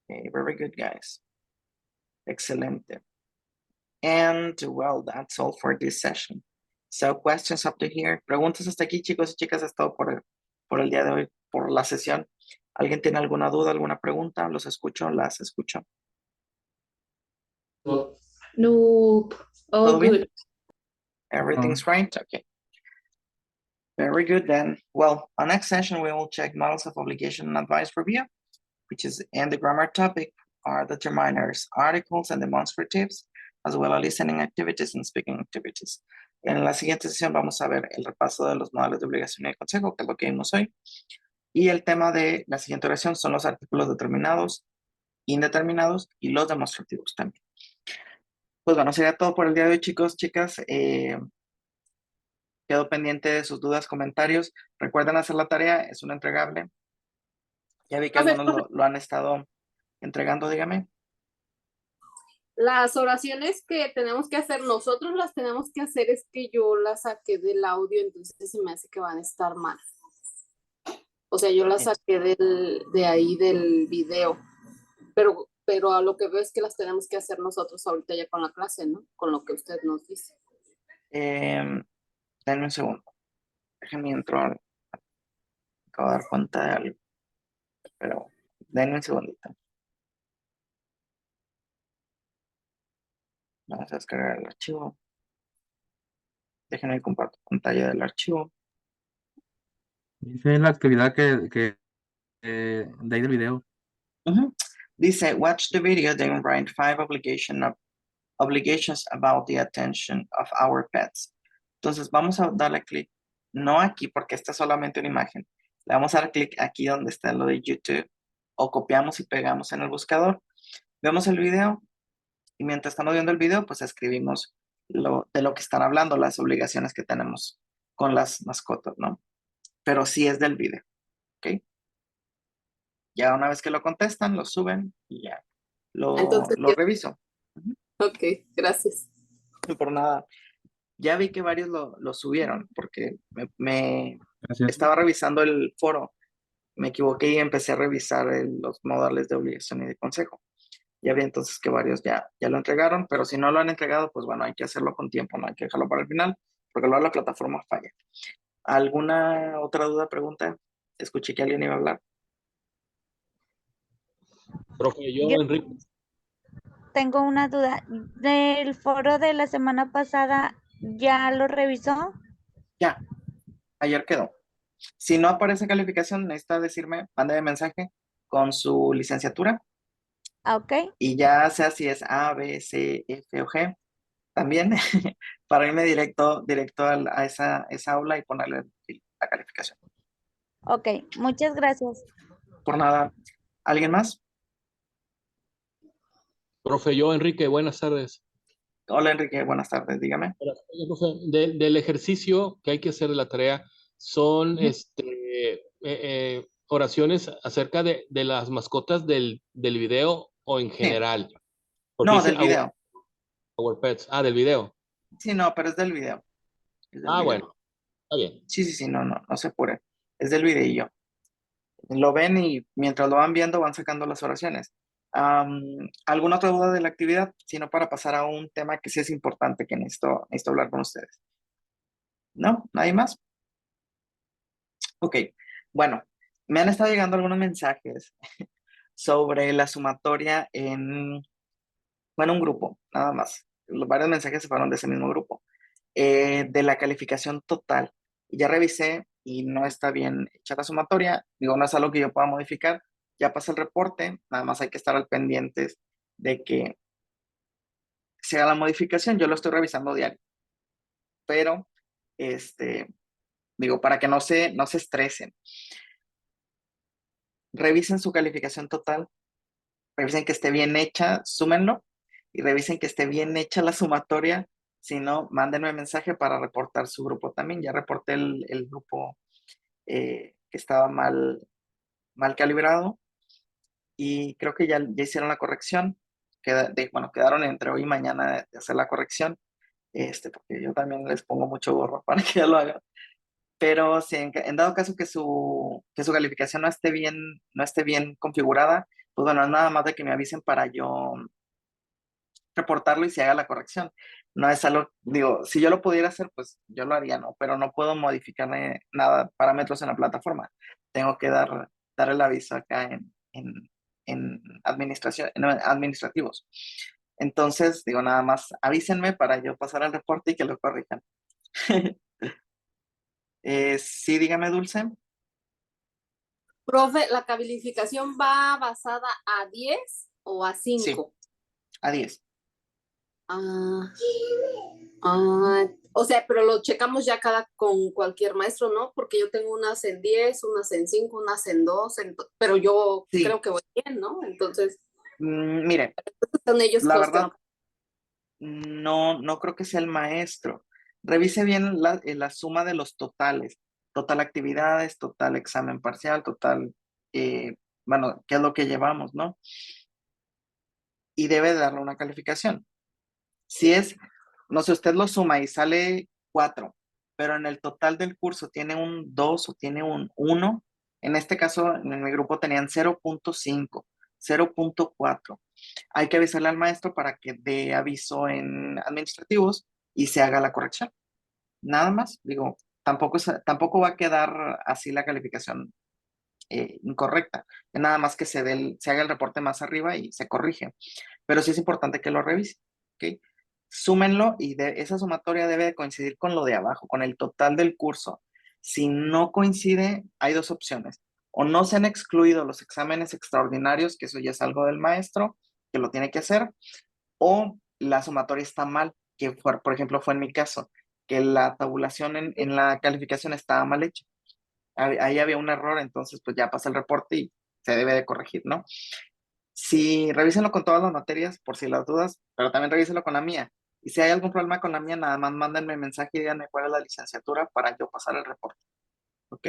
Okay, very good, guys. Excelente. And well, that's all for this session. So questions up to here. Preguntas hasta aquí, chicos y chicas, es todo por el día de hoy, por la sesión. ¿Alguien tiene alguna duda, alguna pregunta? Los escucho, las escucho. Nope. All Todo bien? good. Everything's right? Okay. Very good then. Well, our next session, we will check models of obligation and advice review, which is in the grammar topic are determiners, articles, and demonstratives, as well as listening activities and speaking activities. En la siguiente sesión vamos a ver el repaso de los modelos de obligación y de consejo, que es lo que vimos hoy. Y el tema de la siguiente oración son los artículos determinados, indeterminados y los demostrativos también. Pues bueno, sería todo por el día de hoy, chicos, chicas. Quedo pendiente de sus dudas, comentarios. Recuerden hacer la tarea, es un entregable. Ya vi que algunos lo han estado entregando, dígame. Las oraciones que tenemos que hacer, nosotros las tenemos que hacer, es que yo las saqué del audio, entonces se me hace que van a estar mal. O sea, yo las saqué de ahí del video, pero a lo que veo es que las tenemos que hacer nosotros ahorita ya con la clase, ¿no? Con lo que usted nos dice. Denme un segundo. Déjenme entrar acabo de dar cuenta de algo. Pero denme un segundito. Vamos a descargar el archivo. Déjenme compartir pantalla del archivo. Dice la actividad que de ahí del video. Ujú. Dice, watch the video, then write 5 obligations about the attention of our pets. Entonces vamos a darle clic, no aquí porque esta es solamente una imagen. Le vamos a dar clic aquí donde está lo de YouTube o copiamos y pegamos en el buscador. Vemos el video y mientras estamos viendo el video, pues escribimos de lo que están hablando, las obligaciones que tenemos con las mascotas, ¿no? Pero sí es del video, ¿ok? Ya una vez que lo contestan, lo suben y ya Entonces, lo reviso. ok, gracias. Por nada. Ya vi que varios lo subieron porque me Gracias. estaba revisando el foro, me equivoqué y empecé a revisar los modales de obligación y de consejo. Ya vi entonces que varios ya lo entregaron, pero si no lo han entregado, pues bueno, hay que hacerlo con tiempo, no hay que dejarlo para el final, porque luego la plataforma falla. ¿Alguna otra duda, pregunta? Escuché que alguien iba a hablar. Profe, yo, Yo- Enrique. Tengo una duda. ¿Del foro de la semana pasada ya lo revisó? Ya, ayer quedó. Si no aparece calificación, necesita decirme, mándame mensaje con su licenciatura Ah, ok. y ya sea si es A, B, C, F o G, también para irme directo a esa aula y ponerle la calificación. Ok, muchas gracias. Por nada. ¿Alguien más? Profe, yo, Enrique, buenas tardes. Hola Enrique, buenas tardes, dígame. Oye, profe, del ejercicio que hay que hacer de la tarea son Ujú. oraciones acerca de las mascotas del video o en general. Porque No, dice del video. our pets. Ah, del video. Sí, no, pero es del video. Es del video. Bueno, está bien. Sí, no se apure. Es del videillo. Lo ven y mientras lo van viendo van sacando las oraciones. ¿Alguna otra duda de la actividad? Sino para pasar a un tema que sí es importante que necesito hablar con ustedes. ¿No? ¿Nadie más? Ok, bueno, me han estado llegando algunos mensajes sobre la sumatoria en un grupo, nada más. Varios mensajes se fueron de ese mismo grupo, de la calificación total. Ya revisé y no está bien hecha la sumatoria. Digo, no es algo que yo pueda modificar. Ya pasé el reporte, nada más hay que estar al pendientes de que sea la modificación. Yo lo estoy revisando diario, pero digo, para que no se estresen. Revisen su calificación total, revisen que esté bien hecha, súmenlo y revisen que esté bien hecha la sumatoria. Si no, mándenme mensaje para reportar su grupo también. Ya reporté el grupo que estaba mal calibrado y creo que ya hicieron la corrección. Quedaron entre hoy y mañana de hacer la corrección, porque yo también les pongo mucho gorro para que ya lo hagan. Pero si en dado caso que su calificación no esté bien configurada, pues bueno, es nada más de que me avisen para yo reportarlo y se haga la corrección. No es algo, digo, si yo lo pudiera hacer, pues yo lo haría, ¿no? Pero no puedo modificarle nada, parámetros en la plataforma. Tengo que dar el aviso acá en administración, en administrativos. Entonces, digo, nada más avísenme para yo pasar el reporte y que lo corrijan. Sí, dígame, Dulce. Profe, ¿la calificación va basada a 10 o a 5? A 10. O sea, pero lo checamos ya con cualquier maestro, ¿no? Porque yo tengo unas en 10, unas en 5, unas en 2, pero yo Sí. creo que voy bien, ¿no? Entonces, Mire, son ellos la los que verdad, no creo que sea el maestro. Revise bien la suma de los totales. Total actividades, total examen parcial, total, bueno, qué es lo que llevamos, ¿no? Y debe darle una calificación. Si es, no sé, usted lo suma y sale 4, pero en el total del curso tiene un 2 o tiene un 1, en este caso en mi grupo tenían 0.5, 0.4. Hay que avisarle al maestro para que dé aviso en administrativos y se haga la corrección. Nada más, digo, tampoco va a quedar así la calificación incorrecta. Nada más que se haga el reporte más arriba y se corrige. Pero sí es importante que lo revise. ¿Ok? Súmenlo y esa sumatoria debe de coincidir con lo de abajo, con el total del curso. Si no coincide, hay dos opciones. O no se han excluido los exámenes extraordinarios, que eso ya es algo del maestro, que lo tiene que hacer, o la sumatoria está mal, que por ejemplo fue en mi caso, que la tabulación en la calificación estaba mal hecha. Ahí había un error, entonces pues ya pasa el reporte y se debe de corregir, ¿no? Si revísenlo con todas las materias, por si las dudas, pero también revísenlo con la mía. Y si hay algún problema con la mía, nada más mándenme mensaje y díganme cuál es la licenciatura para yo pasar el reporte. ¿Ok?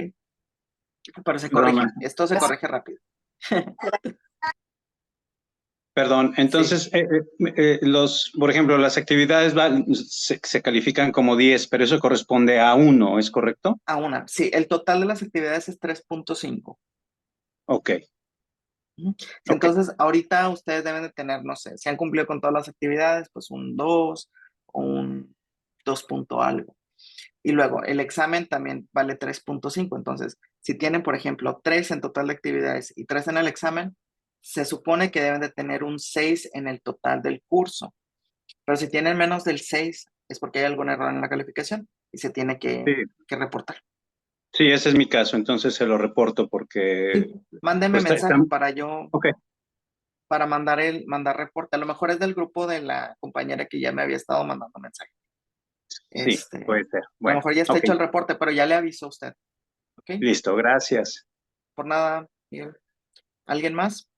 Pero se corrige, Broma. esto se corrige rápido. Perdón, entonces, por ejemplo, las actividades se califican como 10, pero eso corresponde a 1, ¿es correcto? A una, sí, el total de las actividades es 3.5. Ok. Entonces, ahorita ustedes deben de tener, no sé, si han cumplido con todas las actividades, pues un 2 o un 2 punto algo. Y luego, el examen también vale 3.5. Entonces, si tienen, por ejemplo, 3 en total de actividades y 3 en el examen, se supone que deben de tener un 6 en el total del curso. Pero si tienen menos del 6, es porque hay algún error en la calificación y se tiene que reportar. Sí, ese es mi caso, entonces se lo reporto porque... Sí, mándenme pues, mensaje para yo, Ok. para mandar reporte. A lo mejor es del grupo de la compañera que ya me había estado mandando mensaje. Sí, puede ser. A lo Bueno, mejor ya está ok. hecho el reporte, pero ya le aviso a usted. ¿Ok? Listo, gracias. Por nada, Miguel. ¿Alguien más?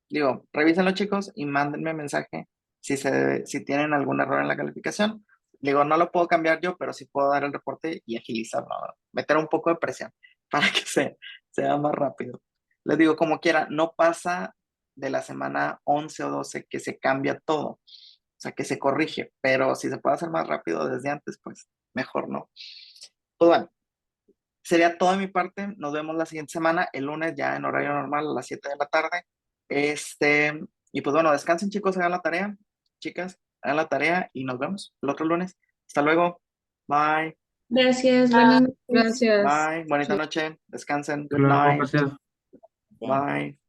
Digo, revísenlo, chicos, y mándenme mensaje si tienen algún error en la calificación. Digo, no lo puedo cambiar yo, pero sí puedo dar el reporte y agilizarlo, ¿no? Meter un poco de presión para que sea más rápido. Les digo, como quiera, no pasa de la semana 11 o 12 que se cambia todo, o sea, que se corrige, pero si se puede hacer más rápido desde antes, pues mejor, ¿no? Pues bueno, sería todo de mi parte. Nos vemos la siguiente semana, el lunes ya en horario normal a las 7 de la tarde. Y pues bueno, descansen, chicos, hagan la tarea, chicas, hagan la tarea y nos vemos el otro lunes. Hasta luego. Bye. Gracias, buenas noches. Gracias. Bye. Bonita noche. Descansen. Hasta Good luego, night. gracias. Bye.